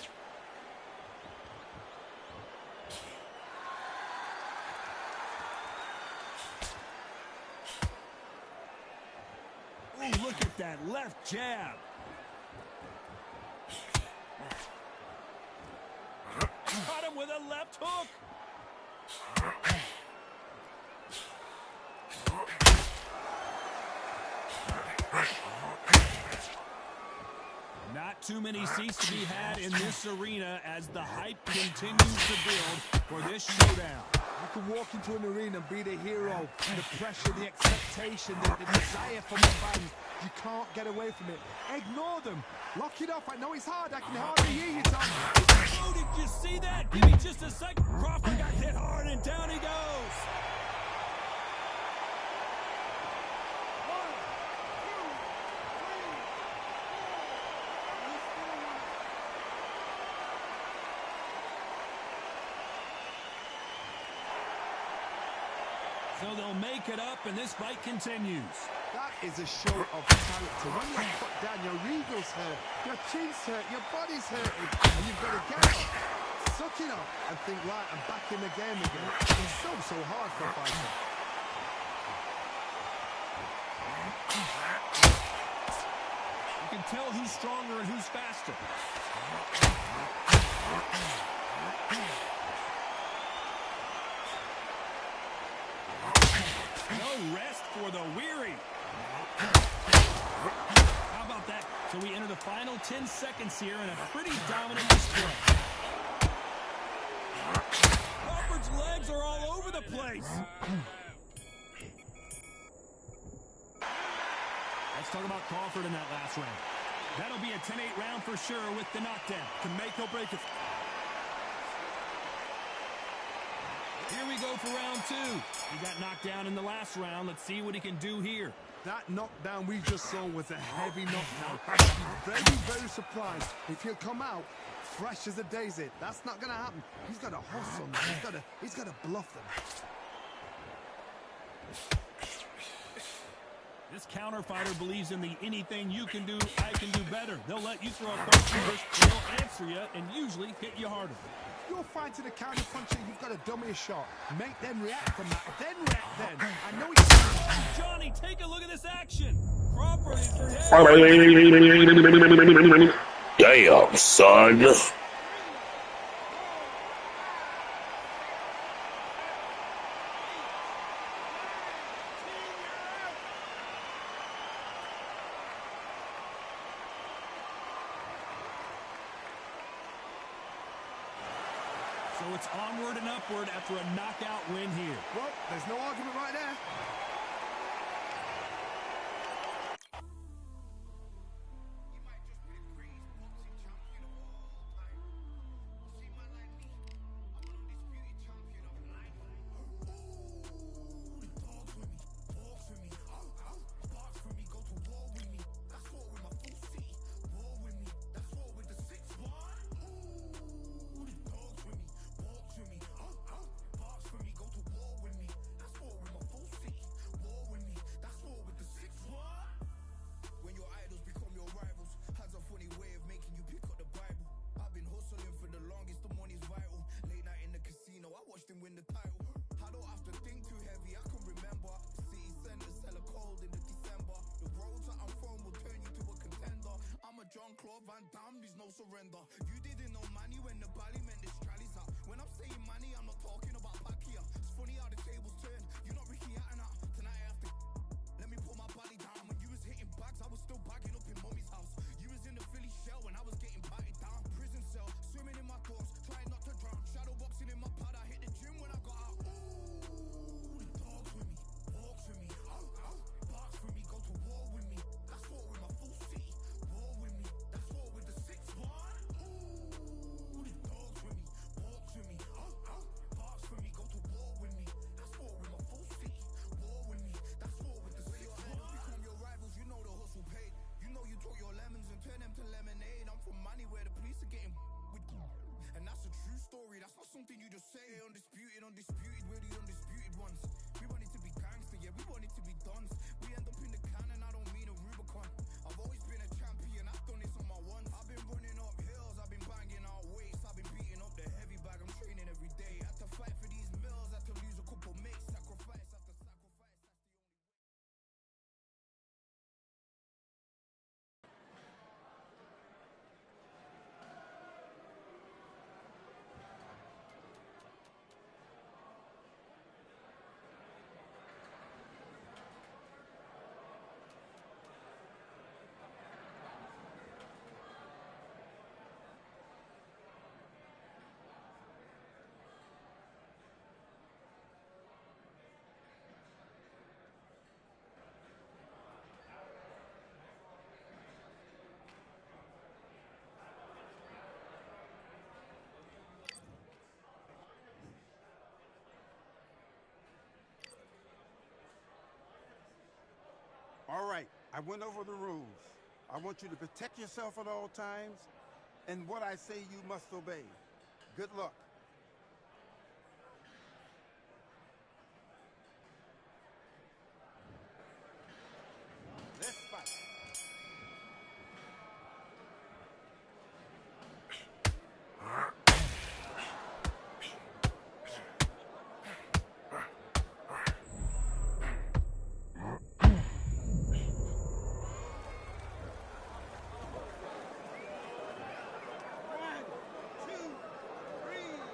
Ooh, look at that left jab. Caught him with a left hook. Not too many seats to be had in this arena as the hype continues to build for this showdown. You can walk into an arena and be the hero. The pressure, the expectation, the desire from the fans. You can't get away from it. Ignore them. Lock it off. I know it's hard. I can hardly hear you, Tom. Oh, did you see that? Give me just a second. Crawford got hit hard and down he goes. So they'll make it up, and this fight continues. That is a show of character. When you're put down, your eagles hurt, your chin's hurt, your body's hurting, and you've got to get up, suck it up, and think, right, I'm back in the game again. It's so hard for a fighter. You can tell who's stronger and who's faster. No rest for the weary. How about that? So we enter the final 10 seconds here in a pretty dominant display. Crawford's legs are all over the place. Let's talk about Crawford in that last round. That'll be a 10-8 round for sure with the knockdown. Can make or break it. Here we go for round 2. He got knocked down in the last round. Let's see what he can do here. That knockdown we just saw was a heavy knockdown. Very, very surprised if he'll come out fresh as a daisy. That's not going to happen. He's got to hustle them. He's got to bluff them. This counter fighter believes in the anything you can do, I can do better. They'll let you throw a punch first, they'll answer you, and usually hit you harder. You're fighting a counter puncher, you've got to dummy a shot. Make them react from that, then react then. I know it's... Johnny, take a look at this action. Damn, son. So it's onward and upward after a knockout win here. Well, there's no argument right there. Surrender. You didn't know money when the bally meant this trallies up. When I'm saying money, I'm not talking about Pakia. It's funny how the tables turn. You're not Ricky Hatton out. Tonight I have to let me put my body down. When you was hitting bags, I was still bagging up in mommy's house. You was in the Philly shell when I was getting patted down. Prison cell, swimming in my thoughts, trying not to drown. Shadow boxing in my pad, I hit the gym when I got out. Ooh, the dogs with me, walks with me, barks with me, go to war with me. That's war with my full city. War with me, that's war with the 6-1. That's not something you just say. Undisputed, undisputed, we're the undisputed ones. We want it to be gangster, yeah, we want it to be dons. We end up in the can and I don't mean a Rubicon. I've always been a champion, I've done this on my ones. I've been running up hills, I've been banging out weights, I've been beating up the heavy bag, I'm training every day. Had to fight for these mills, had to lose a couple mates, sacrifice after sacrifice, that's the only way. All right, I went over the rules. I want you to protect yourself at all times, and what I say you must obey. Good luck. Let's fight. One, two, three.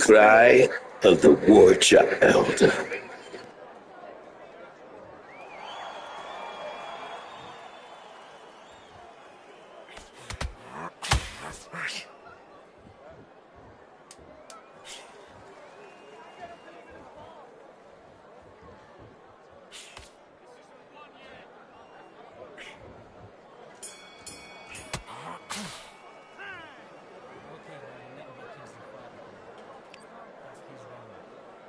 Cry of the war child. Okay, man, let him back into the fight again. That's his round.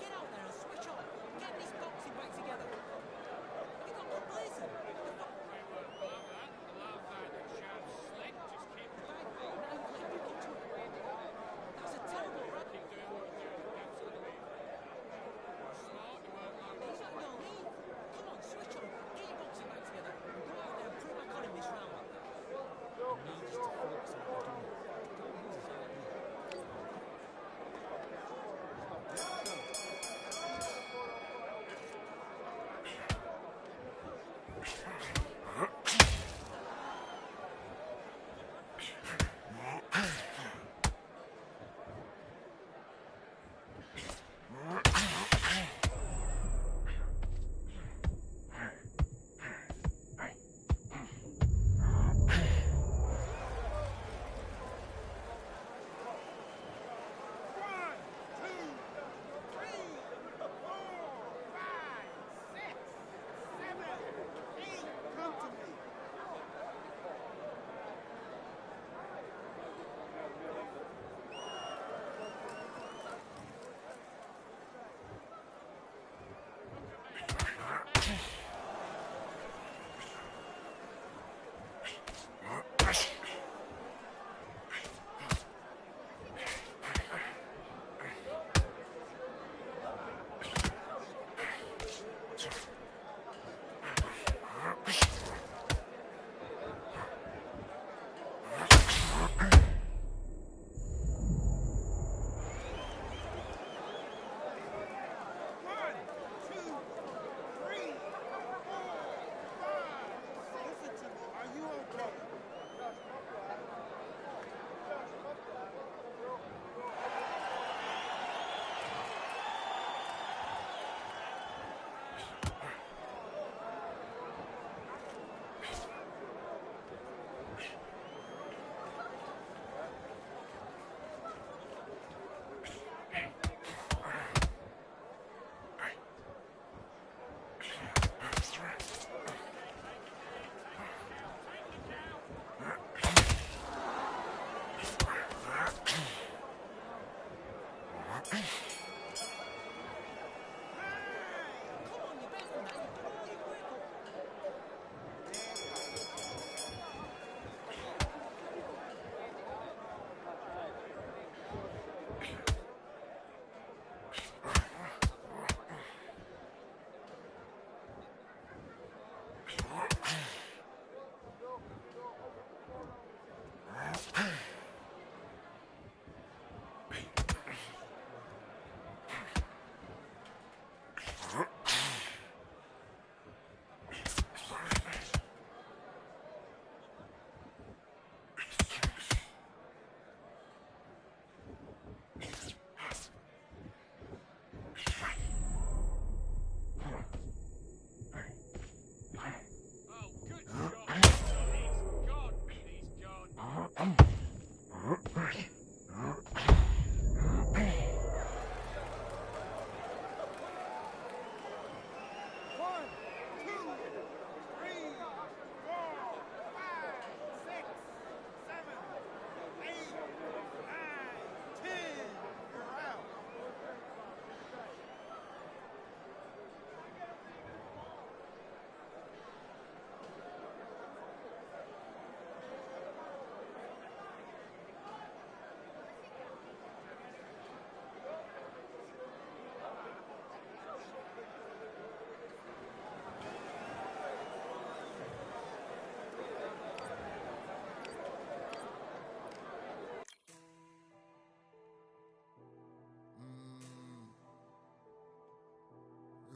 Get out there and switch on.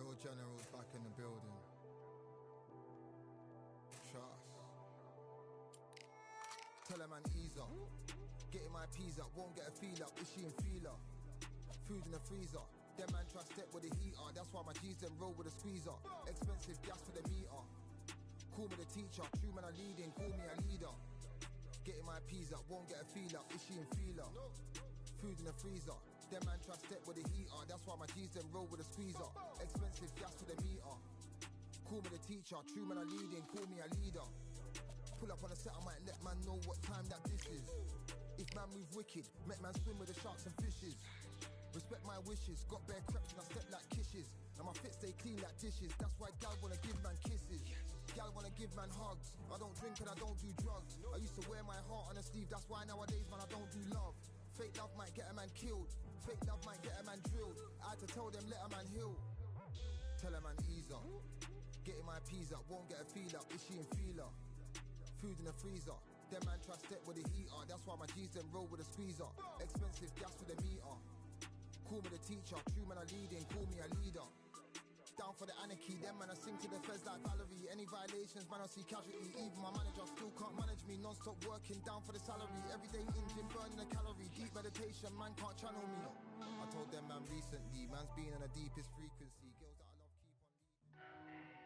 Real generals back in the building. Trust. Tell a man ease up. Getting my peas up, won't get a feel up. Is she in feeler? Food in the freezer. Them man try step with the heater. That's why my G's them roll with a squeezer. Expensive gas for the meter. Call me the teacher. True man I leading, call me a leader. Getting my peas up, won't get a feel up. Is she in feeler? Food in the freezer. Them man try step with the heater. That's why my G's them roll with a squeezer. Expensive gas for the meter. Call me the teacher. True man I leading, call me a leader. Pull up on a set, I might let man know what time that this is. If man move wicked, make man swim with the sharks and fishes. Respect my wishes, got bare creps and I step like kisses. And my fit stay clean like dishes. That's why gal wanna give man kisses. Gal wanna give man hugs. I don't drink and I don't do drugs. I used to wear my heart on a sleeve. That's why nowadays man I don't do love. Fake love might get a man killed. Fake love might get a man drilled. I had to tell them let a man heal. Tell a man ease up. Getting my peas up, won't get a feel up. Is she in feeler? Food in the freezer. Them man try step with the heater. That's why my G's them roll with a squeezer. Expensive gas for the meter. Call me the teacher. True man I leading, call me a leader. Down for the anarchy. Them man I sing to the feds like Valerie. Any violations man I see casualty. Even my manager still can't manage me. Non-stop working down for the salary. Everyday in gym burning a calorie. Deep meditation man can't channel me. I told them man recently. Man's been on the deepest frequency. Girls that I love keep on leaving.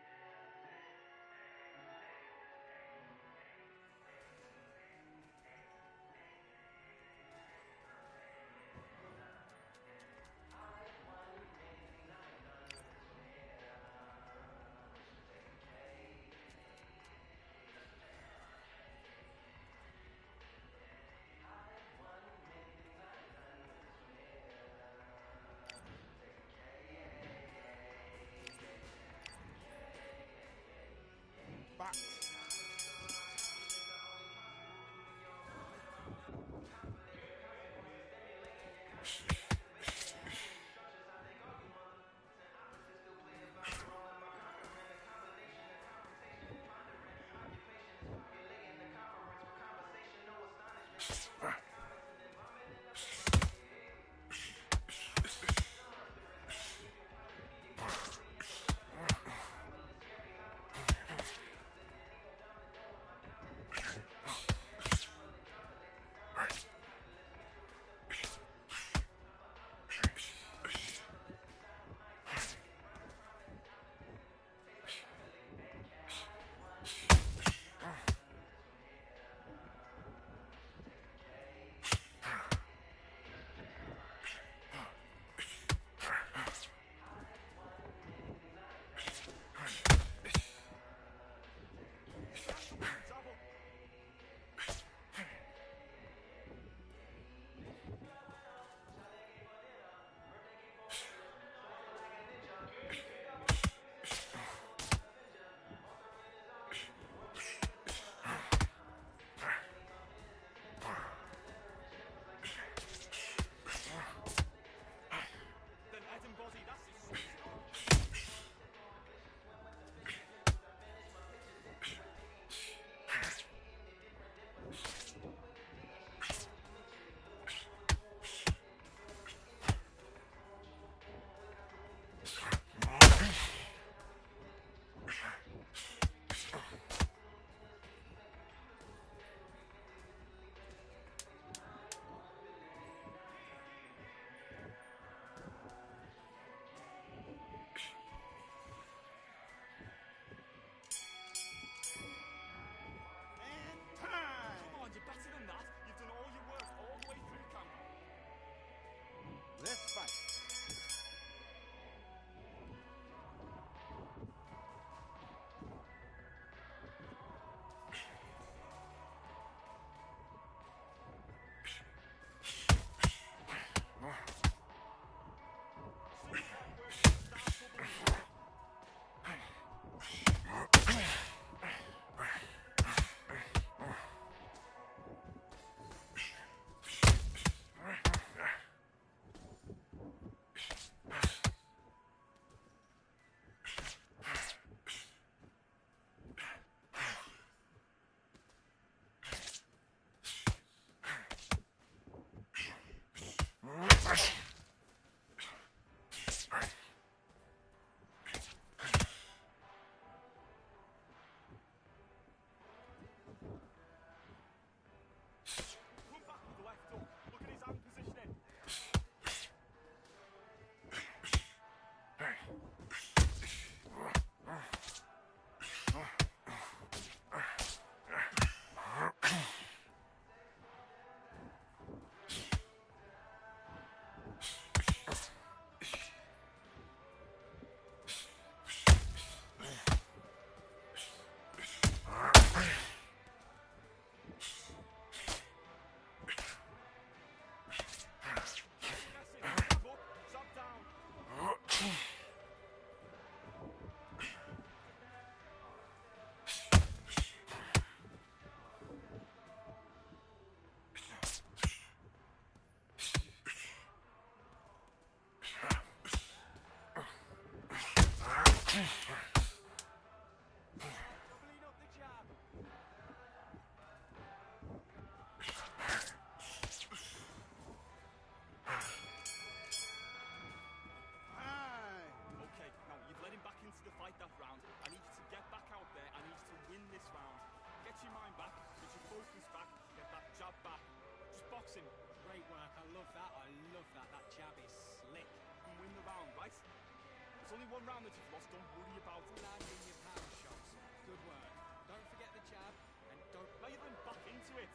love that. I love that. That jab is slick. You win the round, right? There's only one round that you've lost. Don't worry about it. Landing your power shots. Good work. Don't forget the jab, and don't... Now you're then back into it.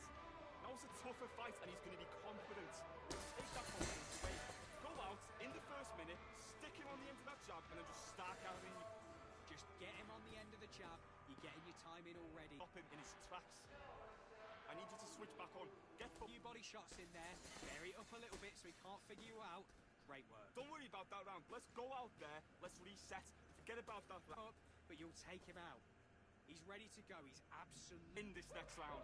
Now it's a tougher fight, and he's going to be confident. Take that confidence away. Go out in the first minute, stick him on the end of that jab, and then just start carrying. Just get him on the end of the jab. You're getting your time in already. Stop him in his tracks. I need you to switch back on. Get a few body shots in there. Vary it up a little bit so he can't figure you out. Great work. Don't worry about that round. Let's go out there. Let's reset. Forget about that round. But you'll take him out. He's ready to go. He's absolutely in this next round.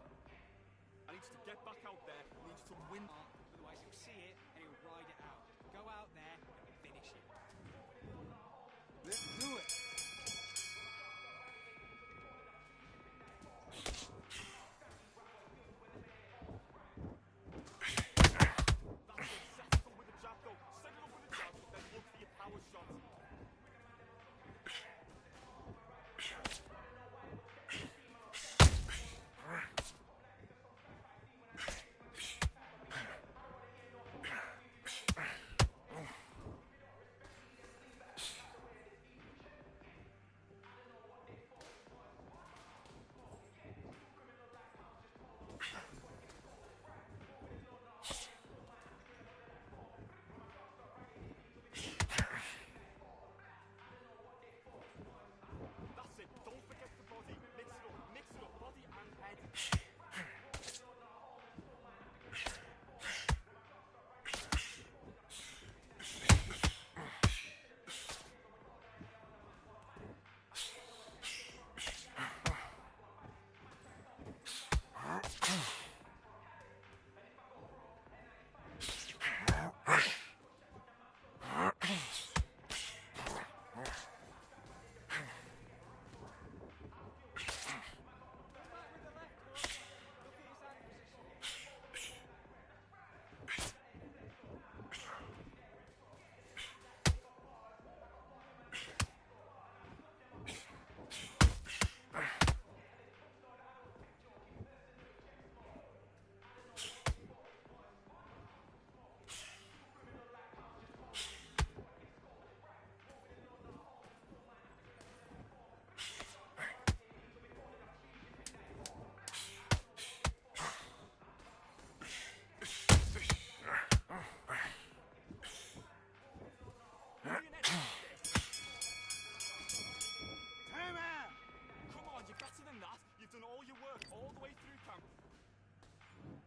I need you to get back out there. I need you to win. Otherwise he'll see it and he'll ride it out. Go out there and finish it. Let's do it.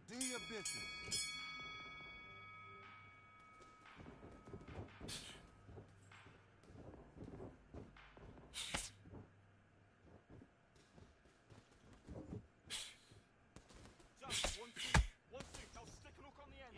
Do your business. Just 1, 2, 1, 2. Now stick a hook on the end.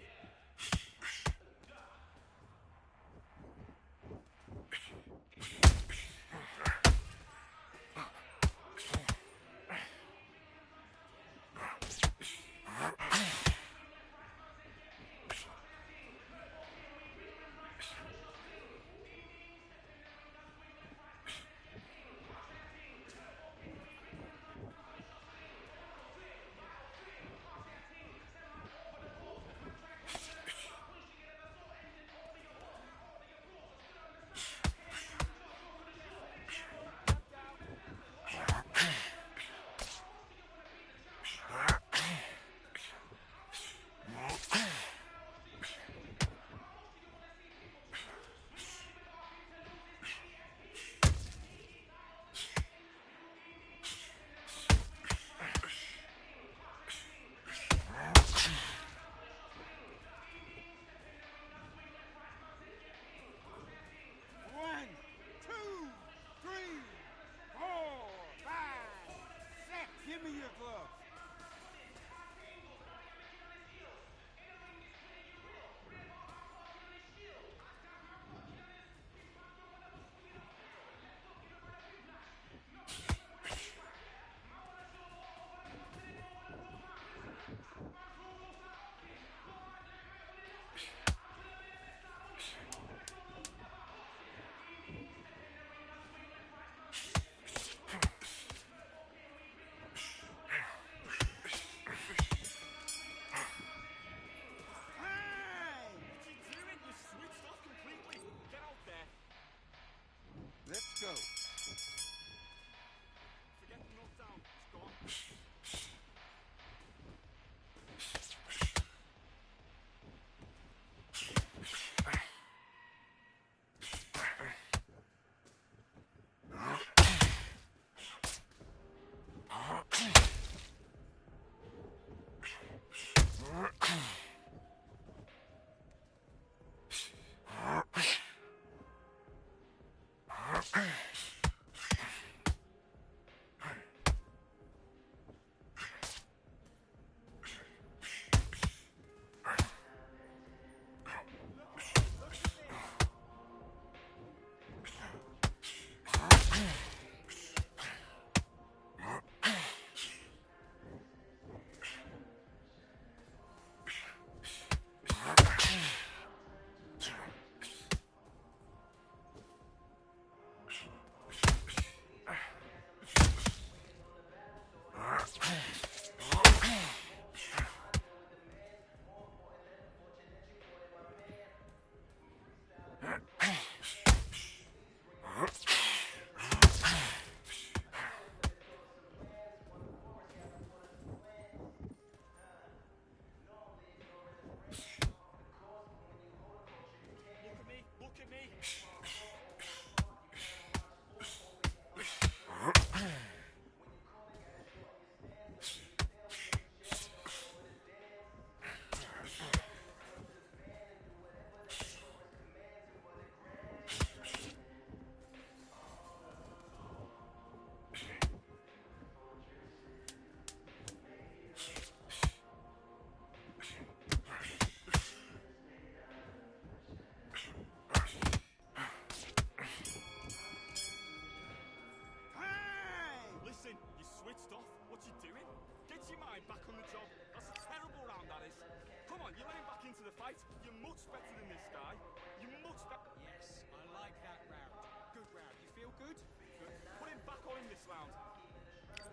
into the fight. You're much better than this guy. You're much better. Yes, I like that round. Good round. You feel good? Good. Put him back on in this round.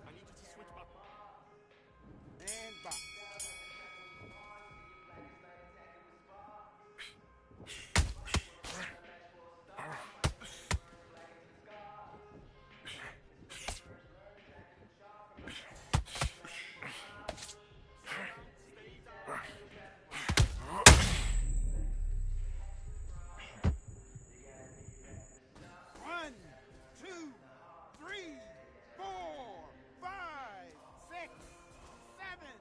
I need you to switch back. And box. One, two, three, four, five, six, seven,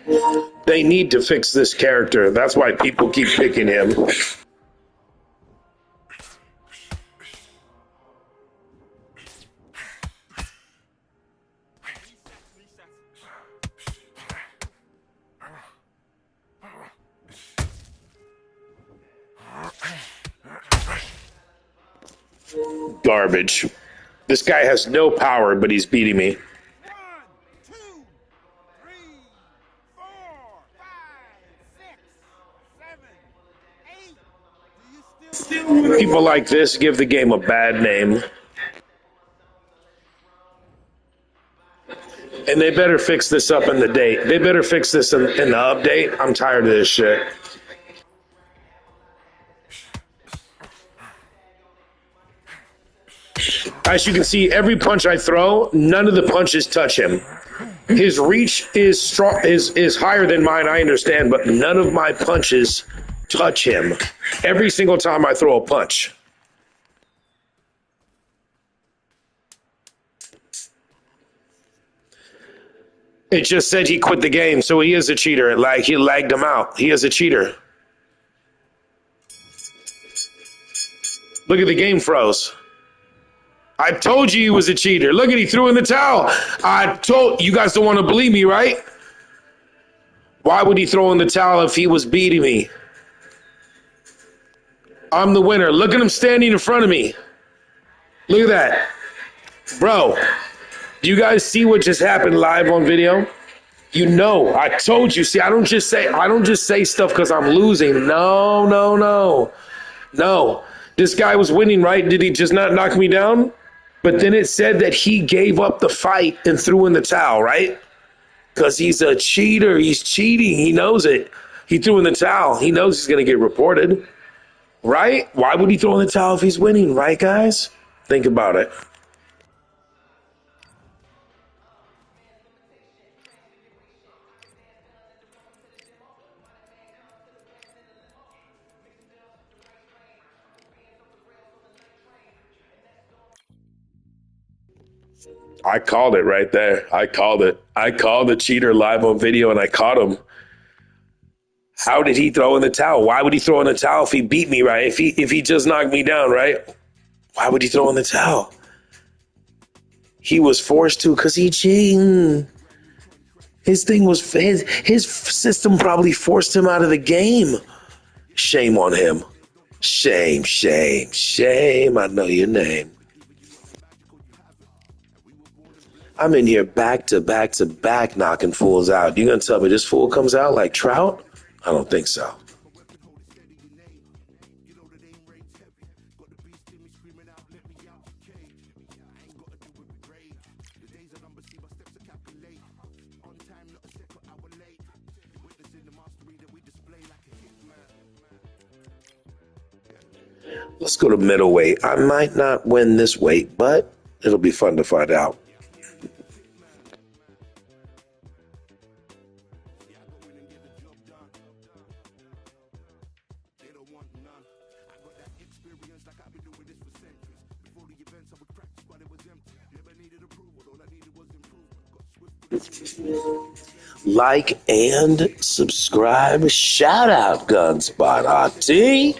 eight. They need to fix this character. That's why people keep picking him. Garbage. This guy has no power, but he's beating me. 1, 2, 3, 4, 5, 6, 7, 8. Do you still People like this give the game a bad name. And they better fix this up in the date. They better fix this in the update. I'm tired of this shit. As you can see, every punch I throw, none of the punches touch him. His reach is strong, is higher than mine, I understand, but none of my punches touch him. Every single time I throw a punch. It just said he quit the game, so he is a cheater. Like, he lagged him out. He is a cheater. Look at the game froze. I told you he was a cheater. Look at, he threw in the towel. I told you guys don't want to believe me, right? Why would he throw in the towel if he was beating me? I'm the winner. Look at him standing in front of me. Look at that. Bro, do you guys see what just happened live on video? You know, I told you. See, I don't just say stuff because I'm losing. No. This guy was winning, right? Did he just not knock me down? But then it said that he gave up the fight and threw in the towel, right? Because he's a cheater. He's cheating. He knows it. He threw in the towel. He knows he's going to get reported, right? Why would he throw in the towel if he's winning, right, guys? Think about it. I called it right there. I called it. I called the cheater live on video and I caught him. How did he throw in the towel? Why would he throw in the towel if he beat me, right? If he just knocked me down, right? Why would he throw in the towel? He was forced to because he cheating. His thing was his system probably forced him out of the game. Shame on him. Shame. I know your name. I'm in here back to back knocking fools out. You gonna tell me this fool comes out like Trout? I don't think so. Let's go to middleweight. I might not win this weight, but it'll be fun to find out. Like and subscribe. Shout out Gunspot RT.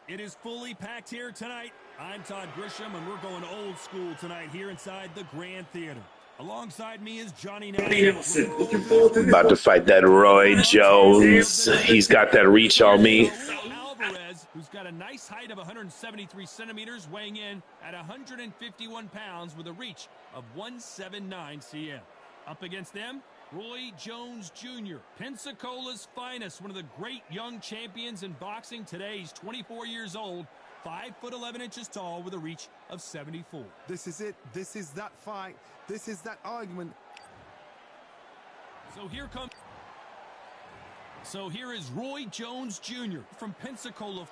It is fully packed here tonight. I'm Todd Grisham, and we're going old school tonight here inside the Grand Theater. Alongside me is Johnny Nelson. About to fight that Roy Jones. He's got that reach on me. Alvarez, who's got a nice height of 173 centimeters, weighing in at 151 pounds with a reach of 179 cm. Up against them, Roy Jones Jr., Pensacola's finest, one of the great young champions in boxing today. He's 24 years old, 5'11" tall with a reach of 74. This is it. This is that fight. This is that argument. So here is Roy Jones Jr. from Pensacola.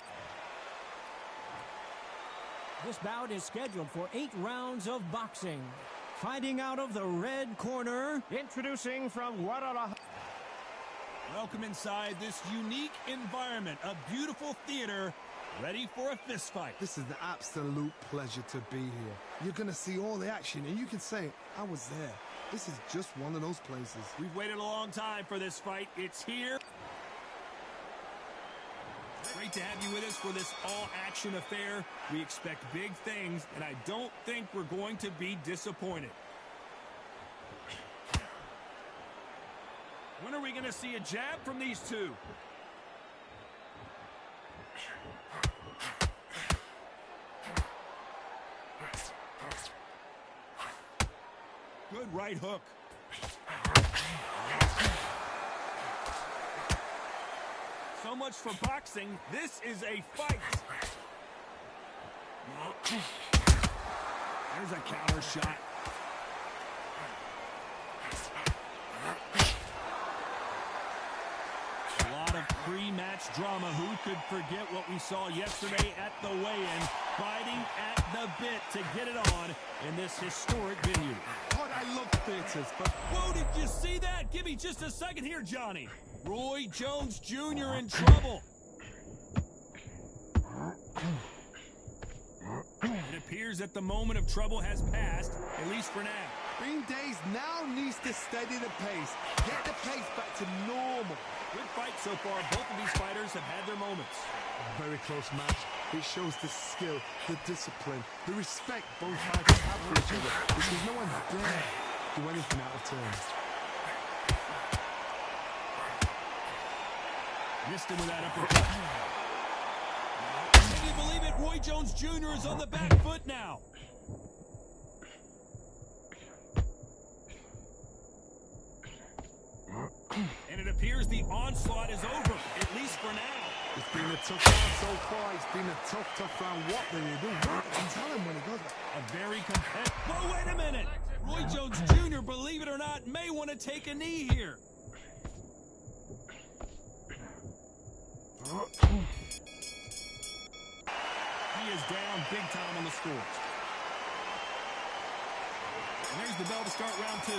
This bout is scheduled for 8 rounds of boxing. Fighting out of the red corner, introducing from Guadalajara. Welcome inside this unique environment, a beautiful theater, ready for a fist fight. This is an absolute pleasure to be here. You're going to see all the action, and you can say, I was there. This is just one of those places. We've waited a long time for this fight. It's here. Great to have you with us for this all-action affair. We expect big things, and I don't think we're going to be disappointed. When are we going to see a jab from these two? Good right hook. So much for boxing. This is a fight. There's a counter shot. A lot of pre-match drama. Who could forget what we saw yesterday at the weigh-in? Fighting at the bit to get it on in this historic venue. God, I love theaters, but... Whoa, did you see that? Give me just a second here, Johnny. Roy Jones Jr. in trouble. It appears that the moment of trouble has passed, at least for now. Green Days now needs to steady the pace. Get the pace back to normal. Good fight so far. Both of these fighters have had their moments. Very close match. It shows the skill, the discipline, the respect both fighters have for each other, because no one dare do anything out of turn. Missed him with that uppercut. Can you believe it? Roy Jones Jr. is on the back foot now. And it appears the onslaught is over, at least for now. It's been a tough round so far. It's been a tough round. What do you do? What? Tell him when he goes. A very competitive... Whoa, wait a minute! Roy Jones Jr., believe it or not, may want to take a knee here. He is down big time on the scores. And there's the bell to start round 2.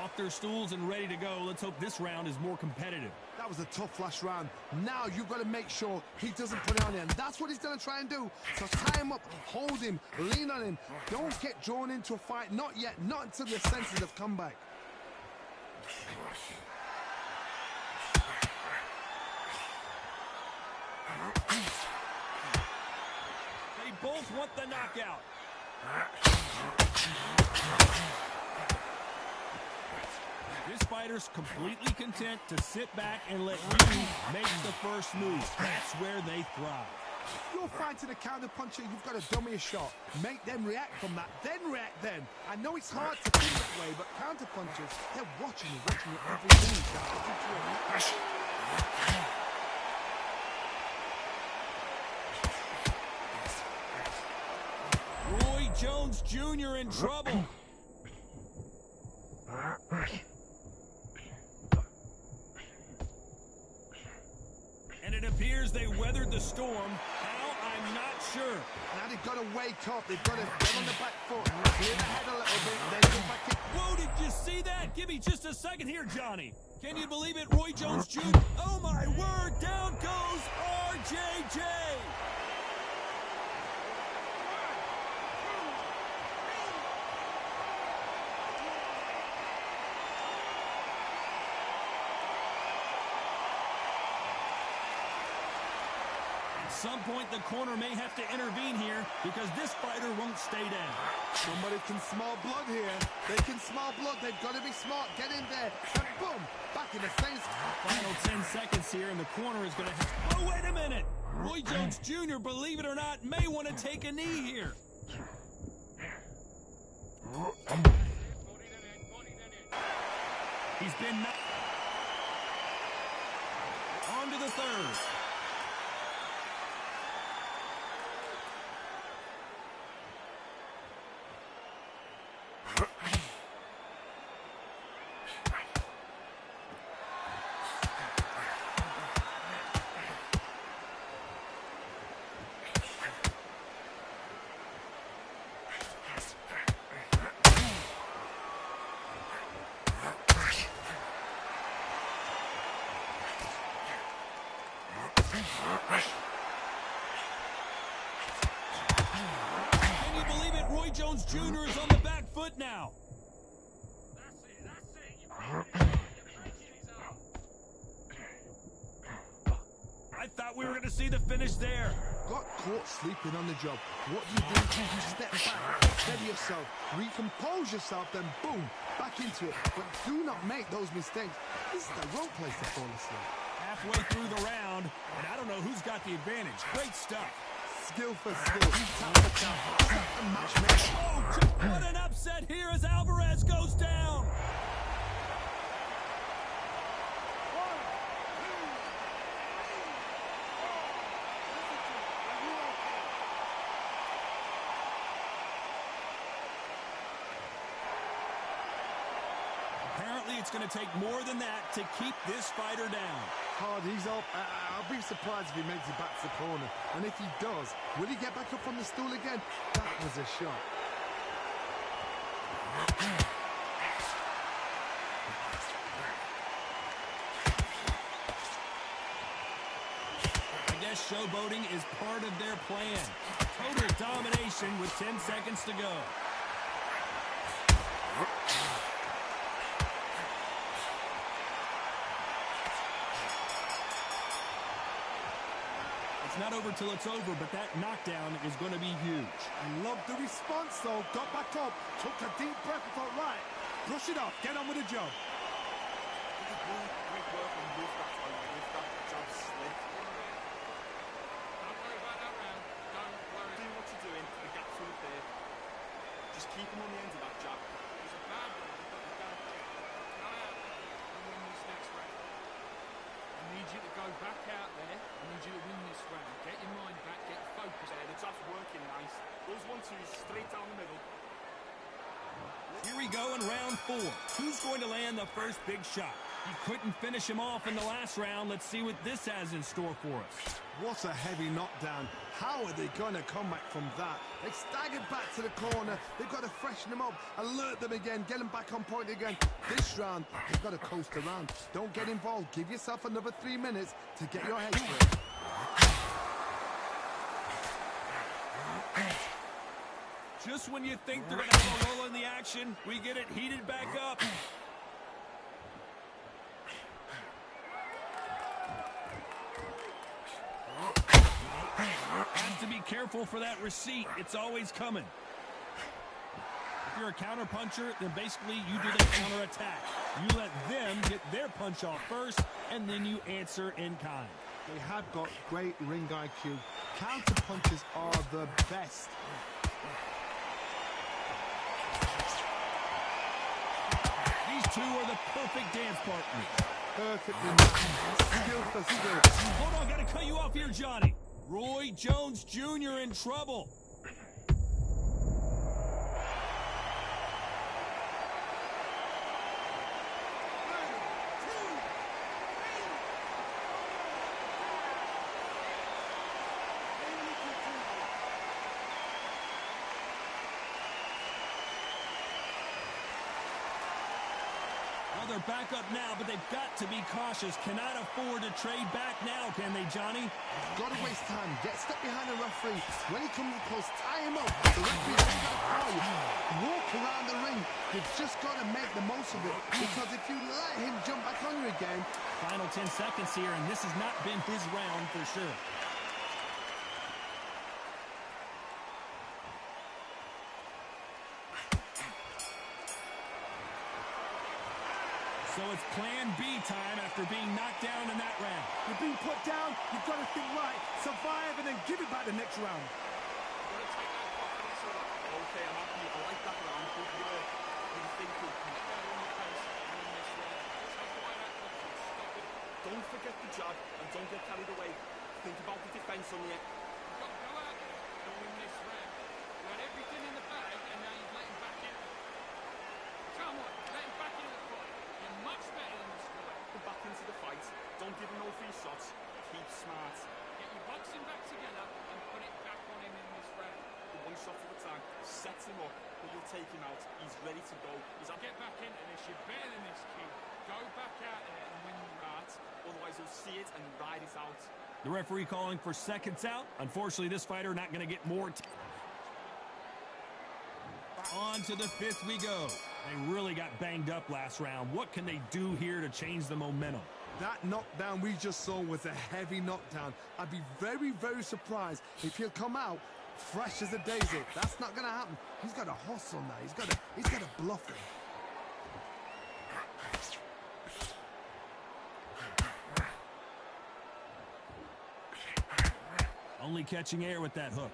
Off their stools and ready to go. Let's hope this round is more competitive. That was a tough last round. Now you've got to make sure he doesn't put it on you. And that's what he's going to try and do. So tie him up, hold him, lean on him. Don't get drawn into a fight. Not yet. Not until your senses have come back. They both want the knockout. This fighter's completely content to sit back and let you make the first move. That's where they thrive. You're fighting a counter-puncher, you've got to dummy a shot. Make them react from that, then react then. I know it's hard to think that way, but counter-punchers, they're watching you every move. Roy Jones Jr. in trouble. And it appears they weathered the storm. How? I'm not sure. Now they've got to wake up. They've got to get on the back foot, clear the head a little bit, then go back in. Whoa, did you see that? Give me just a second here, Johnny. Can you believe it? Roy Jones Jr. Oh, my word. Down goes RJJ. some point, the corner may have to intervene here because this fighter won't stay down. Somebody can smell blood here. They can smell blood. They've got to be smart. Get in there. And boom, back in the same spot. Final 10 seconds here, and the corner is going to have... Oh, wait a minute. Roy Jones Jr., believe it or not, may want to take a knee here. He's been knocked. On to the third. Can you believe it? Roy Jones Jr. is on the back foot now. I thought we were going to see the finish there. Got caught sleeping on the job. What do? You step back, steady yourself, recompose yourself, then boom, back into it. But do not make those mistakes. This is the wrong place to fall asleep. Halfway through the round, and I don't know who's got the advantage. Great stuff. Skill for skill. Tap for tap. Oh, what an upset here as Alvarez goes down. Apparently, it's going to take more than that to keep this fighter down. Hard, he's up. I'll be surprised if he makes it back to the corner. And if he does, will he get back up on the stool again? That was a shot. I guess showboating is part of their plan. Total domination with 10 seconds to go. It's not over till it's over, but that knockdown is going to be huge. I love the response, though. Got back up, took a deep breath and thought, right, brush it off, get on with the job. Great work on with that time, with that job slick. Don't worry about that round. Don't worry. Do what you're doing. The gap's right there. Just keep him on the end of that jab. It's a bad one, but you don't get it. Go out and win this next round. I need you to go back out there. I need you to win this round. Get your mind back, get focused. The jab's working nice. Those 1-2s straight down the middle. Here we go in round 4. Who's going to land the first big shot? He couldn't finish him off in the last round. Let's see what this has in store for us. What a heavy knockdown. How are they going to come back from that? They staggered back to the corner. They've got to freshen them up, alert them again, get them back on point again. This round, they've got to coast around. Don't get involved. Give yourself another 3 minutes to get your head straight. Just when you think they're going to have a roll in the action, we get it heated back up. Have to be careful for that receipt. It's always coming. If you're a counter-puncher, then basically you do the counter-attack. You let them get their punch off first, and then you answer in kind. They have got great ring IQ. Counter-punches are the best. These two are the perfect dance partners. Perfectly matched. Skill for skill. Hold on, gotta cut you off here, Johnny. Roy Jones Jr. in trouble. They're back up now, but they've got to be cautious. Cannot afford to trade back now, can they, Johnny? Got to waste time. Get step behind the referee. When he comes close, tie him up. The referee doesn't got to call you. Walk around the ring. You've just got to make the most of it. Because if you let him jump back on you again... Final 10 seconds here, and this has not been his round for sure. So it's plan B time after being knocked down in that round. You're being put down, you've got to think right, survive and then give it back the next round. Okay, I'm happy. I like that round. Good work. What are you thinking? Don't forget the jab and don't get carried away. Think about the defense on the end. You've got to go out there and win this round. You had everything in the bag and now you've let him back in. Come on, let him back into the fight. You're much better than this guy. Go back into the fight. Don't give him no free shots. Keep smart. Get your boxing back together and put it back on him in this round. One shot at a time. Set him up, but you'll take him out. He's ready to go. Get back into this. You're better than this, kid. Go back out there and win the round. Otherwise, you'll see it and ride it out. The referee calling for seconds out. Unfortunately, this fighter not going to get more. On to the fifth we go. They really got banged up last round. What can they do here to change the momentum? That knockdown we just saw was a heavy knockdown. I'd be very, very surprised if he'll come out fresh as a daisy. That's not going to happen. He's got a hustle now. He's got a bluff him. Only catching air with that hook.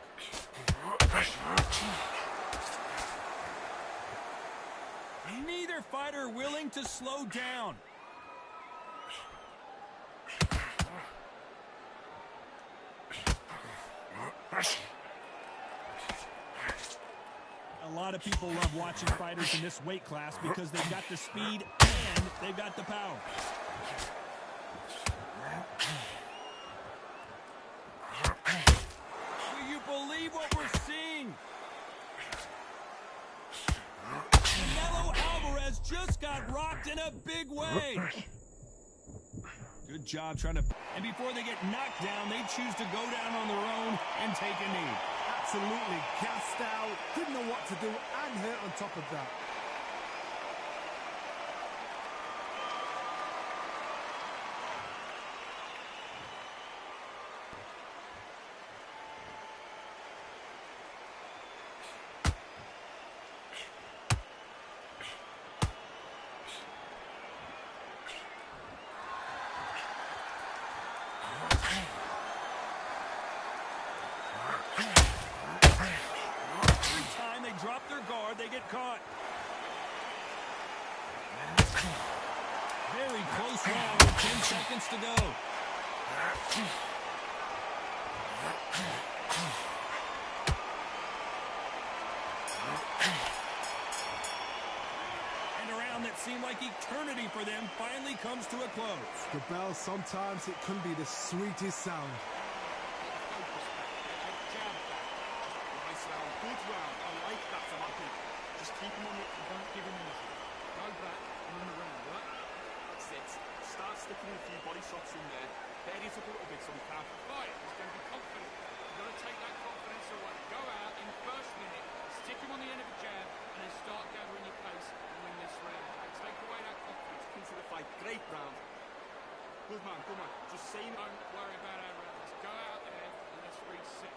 Neither fighter willing to slow down. A lot of people love watching fighters in this weight class because they've got the speed and they've got the power. Do you believe what we're seeing? Canelo Alvarez just got rocked in a big way. Good job trying to... And before they get knocked down, they choose to go down on their own and take a knee. Absolutely gassed out, didn't know what to do, and hurt on top of that. Drop their guard, they get caught. Very close round with 10 seconds to go. And a round that seemed like eternity for them finally comes to a close. The bell, sometimes it can be the sweetest sound. Good round. I like that. I'm happy. Just keep him on it. Don't give him anything. Go back and win the round, right? That's it. Start sticking a few body shots in there. Bury it up a little bit so we can't fight. He's going to be confident. You've got to take that confidence away. Go out in the first minute, stick him on the end of a jab, and then start gathering your pace and win this round. Take away that confidence. Into the fight. Great round. Good man. Good man. Just say don't worry about our round. Let's go out there and let's reset.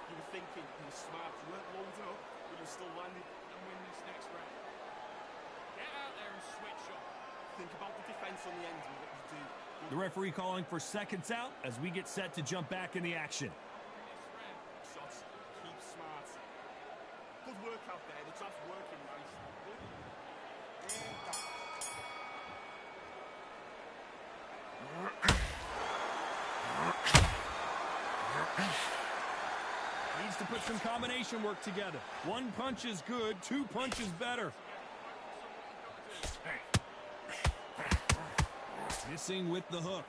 You were thinking, you were smart, you weren't loading up, but you still landed and win this next round. Get out there and switch on. Think about the defense on the end and what you do. The referee calling for seconds out as we get set to jump back in the action. Shots, keep smart. Good work out there, the jab's working nice. Needs to put some combination work together. One punch is good, two punches better. Missing with the hook.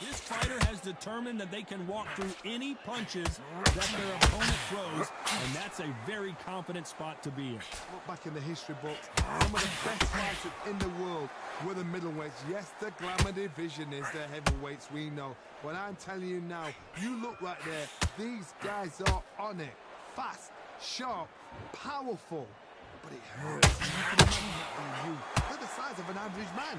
This fighter has determined that they can walk through any punches that their opponent throws, and that's a very confident spot to be in. Look back in the history books, some of the best fighters in the world were the middleweights. Yes, the glamour division is the heavyweights, we know. But I'm telling you now, you look right there, these guys are on it. Fast, sharp, powerful. But it hurts. You can imagine that being you. They're the size of an average man.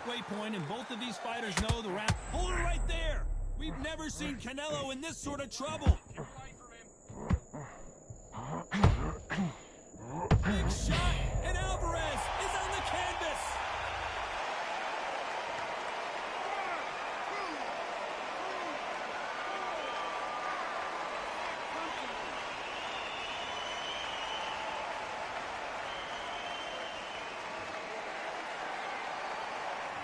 halfway point, and both of these fighters know the round. Hold it right there. We've never seen Canelo in this sort of trouble. Big shot, and Alvarez is on the canvas.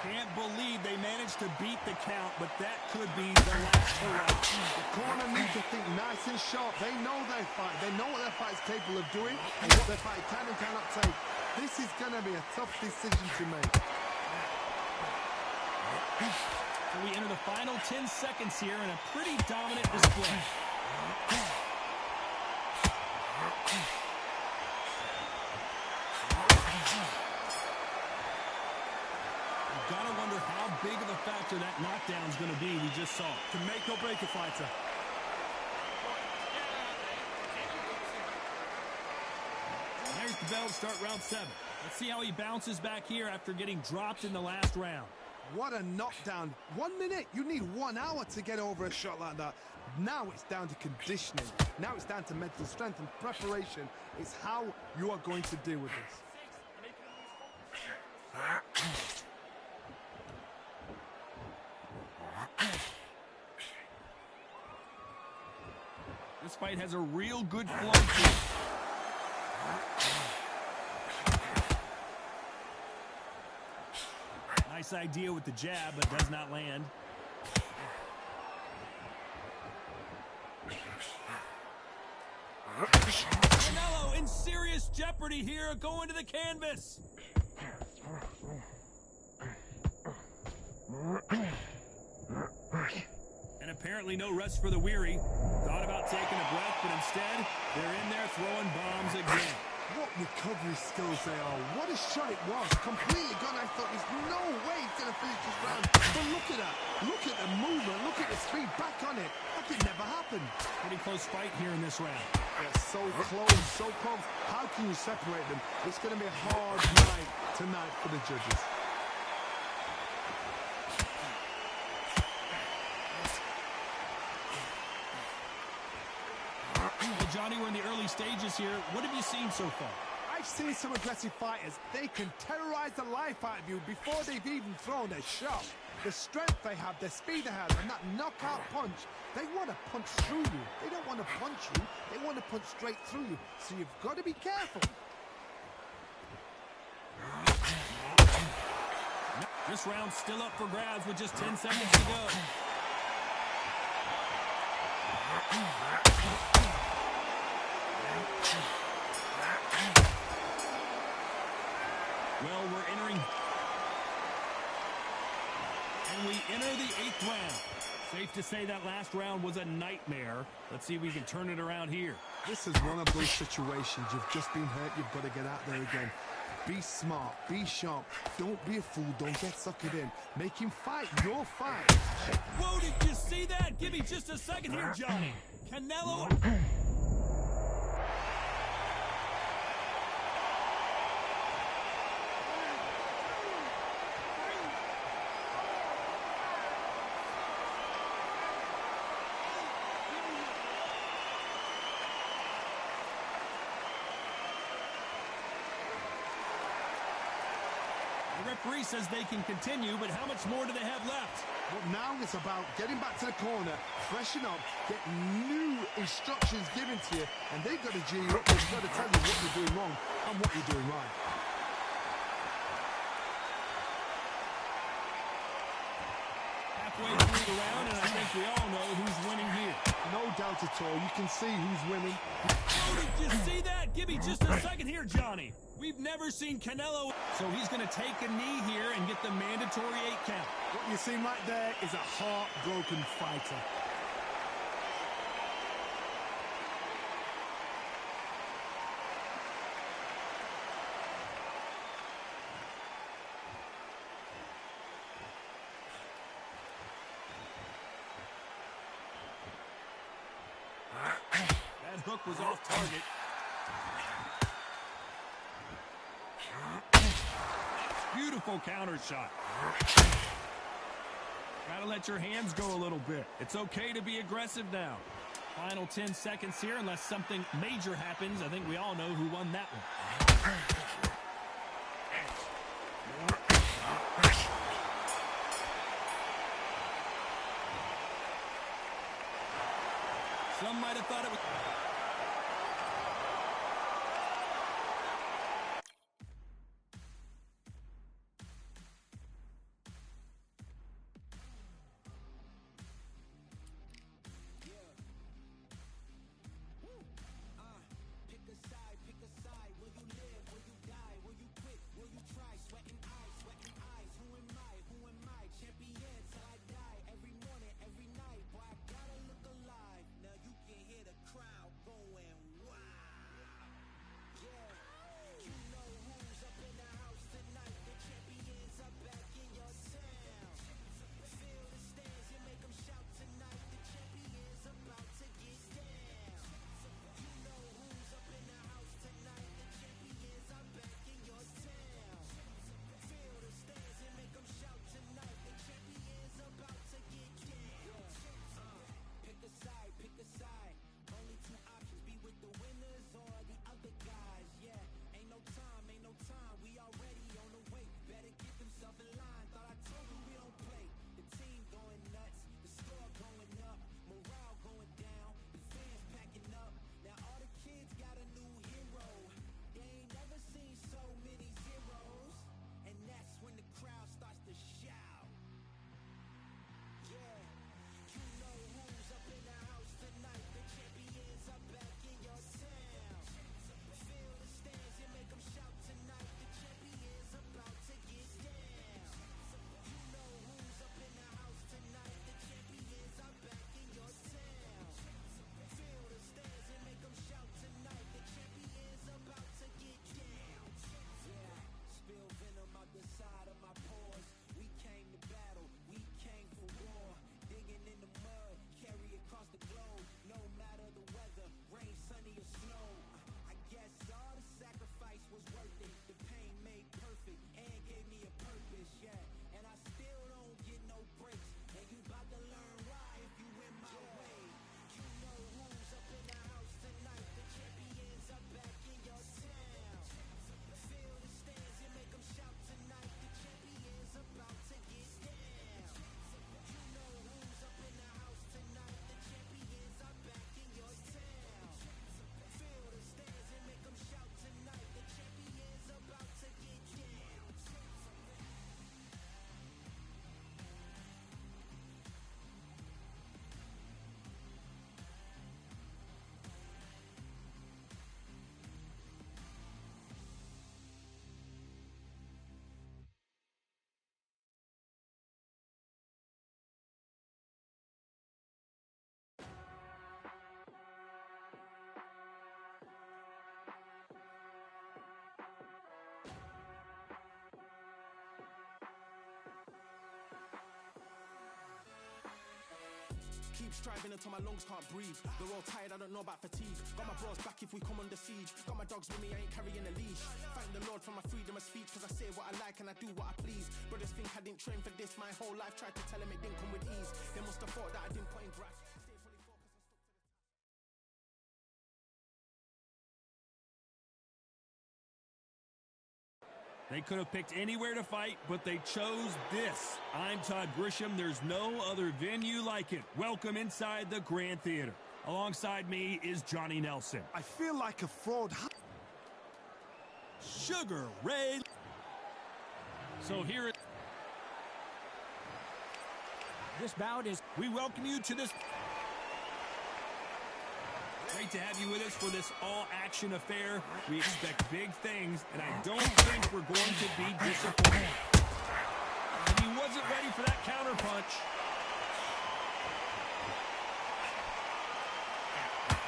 Can't believe they managed to beat the count, but that could be the last hurrah. The corner needs to think nice and sharp. They know their fight. They know what their fight's capable of doing and what their fight can and cannot take. This is going to be a tough decision to make. So we enter the final 10 seconds here in a pretty dominant display. Gotta wonder how big of a factor that knockdown's going to be we just saw. To make or break a fighter. There's the bell to start round 7. Let's see how he bounces back here after getting dropped in the last round. What a knockdown. 1 minute. You need 1 hour to get over a shot like that. Now it's down to conditioning. Now it's down to mental strength and preparation. It's how you are going to deal with this. This fight has a real good flow to it. Nice idea with the jab, but does not land. Canelo in serious jeopardy here, going to the canvas. And apparently no rest for the weary. Thought about taking a breath, but instead, they're in there throwing bombs again. What recovery skills they are. What a shot it was. Completely gone. I thought there's no way he's going to finish this round. But look at that. Look at the movement. Look at the speed back on it. Like it never happened. Pretty close fight here in this round. They're so close, so close. How can you separate them? It's going to be a hard night tonight for the judges. Johnny, we're in the early stages here. What have you seen so far? I've seen some aggressive fighters. They can terrorize the life out of you before they've even thrown a shot. The strength they have, the speed they have, and that knockout punch, they want to punch through you. They don't want to punch you. They want to punch straight through you. So you've got to be careful. This round's still up for grabs with just 10 seconds to go. Well, we're entering. And we enter the 8th round. Safe to say that last round was a nightmare. Let's see if we can turn it around here. This is one of those situations. You've just been hurt. You've got to get out there again. Be smart. Be sharp. Don't be a fool. Don't get suckered in. Make him fight your fight. Whoa, did you see that? Give me just a second here, Johnny. Canelo. The referee says they can continue, but how much more do they have left? Well, now it's about getting back to the corner, freshen up, get new instructions given to you, and they've got to G you up. They've got to tell you what you're doing wrong and what you're doing right. Halfway through the round, and I think we all know who's winning here. No doubt at all. You can see who's winning. Oh, did you see that? Give me just a second here, Johnny. We've never seen Canelo, so he's going to take a knee here and get the mandatory 8 count. What you see right there is a heartbroken fighter. That hook was off target. Beautiful counter shot. Gotta let your hands go a little bit. It's okay to be aggressive now. Final 10 seconds here, unless something major happens. I think we all know who won that one. Some might have thought it was... Keep striving until my lungs can't breathe. They're all tired, I don't know about fatigue. Got my bros back if we come under siege. Got my dogs with me, I ain't carrying a leash. Thank the Lord for my freedom of speech, cause I say what I like and I do what I please. Brothers think I didn't train for this my whole life. Tried to tell them it didn't come with ease. They must have thought that I didn't put in graft. Stay fully focused and stuck to the... They could have picked anywhere to fight, but they chose this. I'm Todd Grisham. There's no other venue like it. Welcome inside the Grand Theater. Alongside me is Johnny Nelson. I feel like a fraud. Sugar Ray. So here it... This bout is... We welcome you to this... Great to have you with us for this all-action affair. We expect big things, and I don't think we're going to be disappointed. And he wasn't ready for that counterpunch.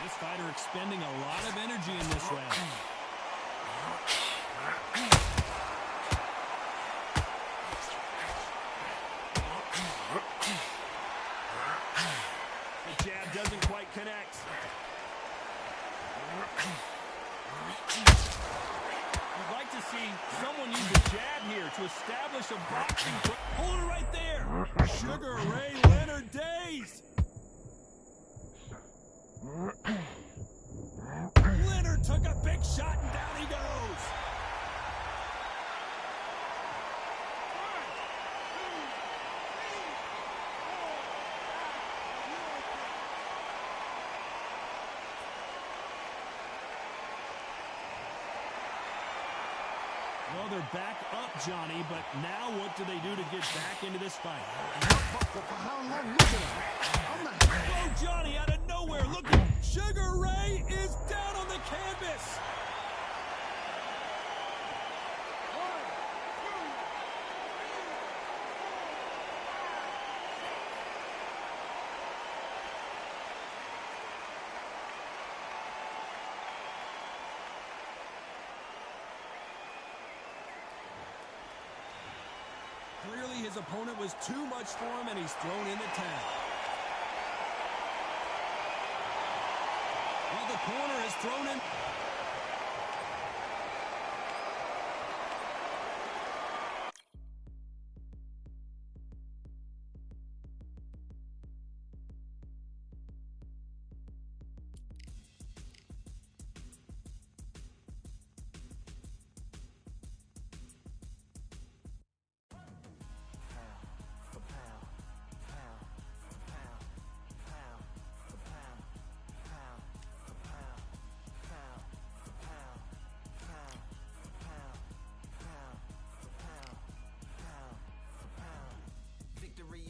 This fighter expending a lot of energy in this round. The jab doesn't quite connect. We'd like to see someone use the jab here to establish a boxing... Hold it right there! Sugar Ray Leonard days! Leonard took a big shot and down he goes! Well, they're back up, Johnny, but now what do they do to get back into this fight? For how long? Look at that. Oh, Johnny, out of nowhere, look at Sugar Ray is down on the canvas. Clearly his opponent was too much for him, and he's thrown in the towel. Well, the corner is thrown in.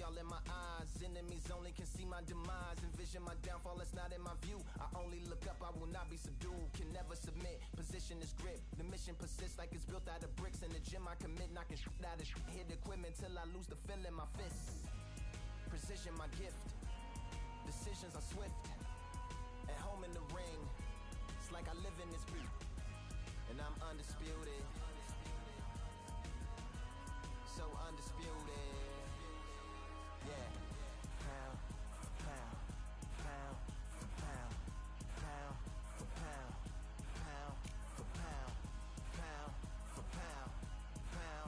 In my eyes, enemies only can see my demise. Envision my downfall, it's not in my view. I only look up, I will not be subdued. Can never submit, position is grip. The mission persists like it's built out of bricks. In the gym I commit, knocking shit out of shit. Hit equipment till I lose the feel in my fists. Precision my gift, decisions are swift. At home in the ring, it's like I live in this beat. And I'm undisputed.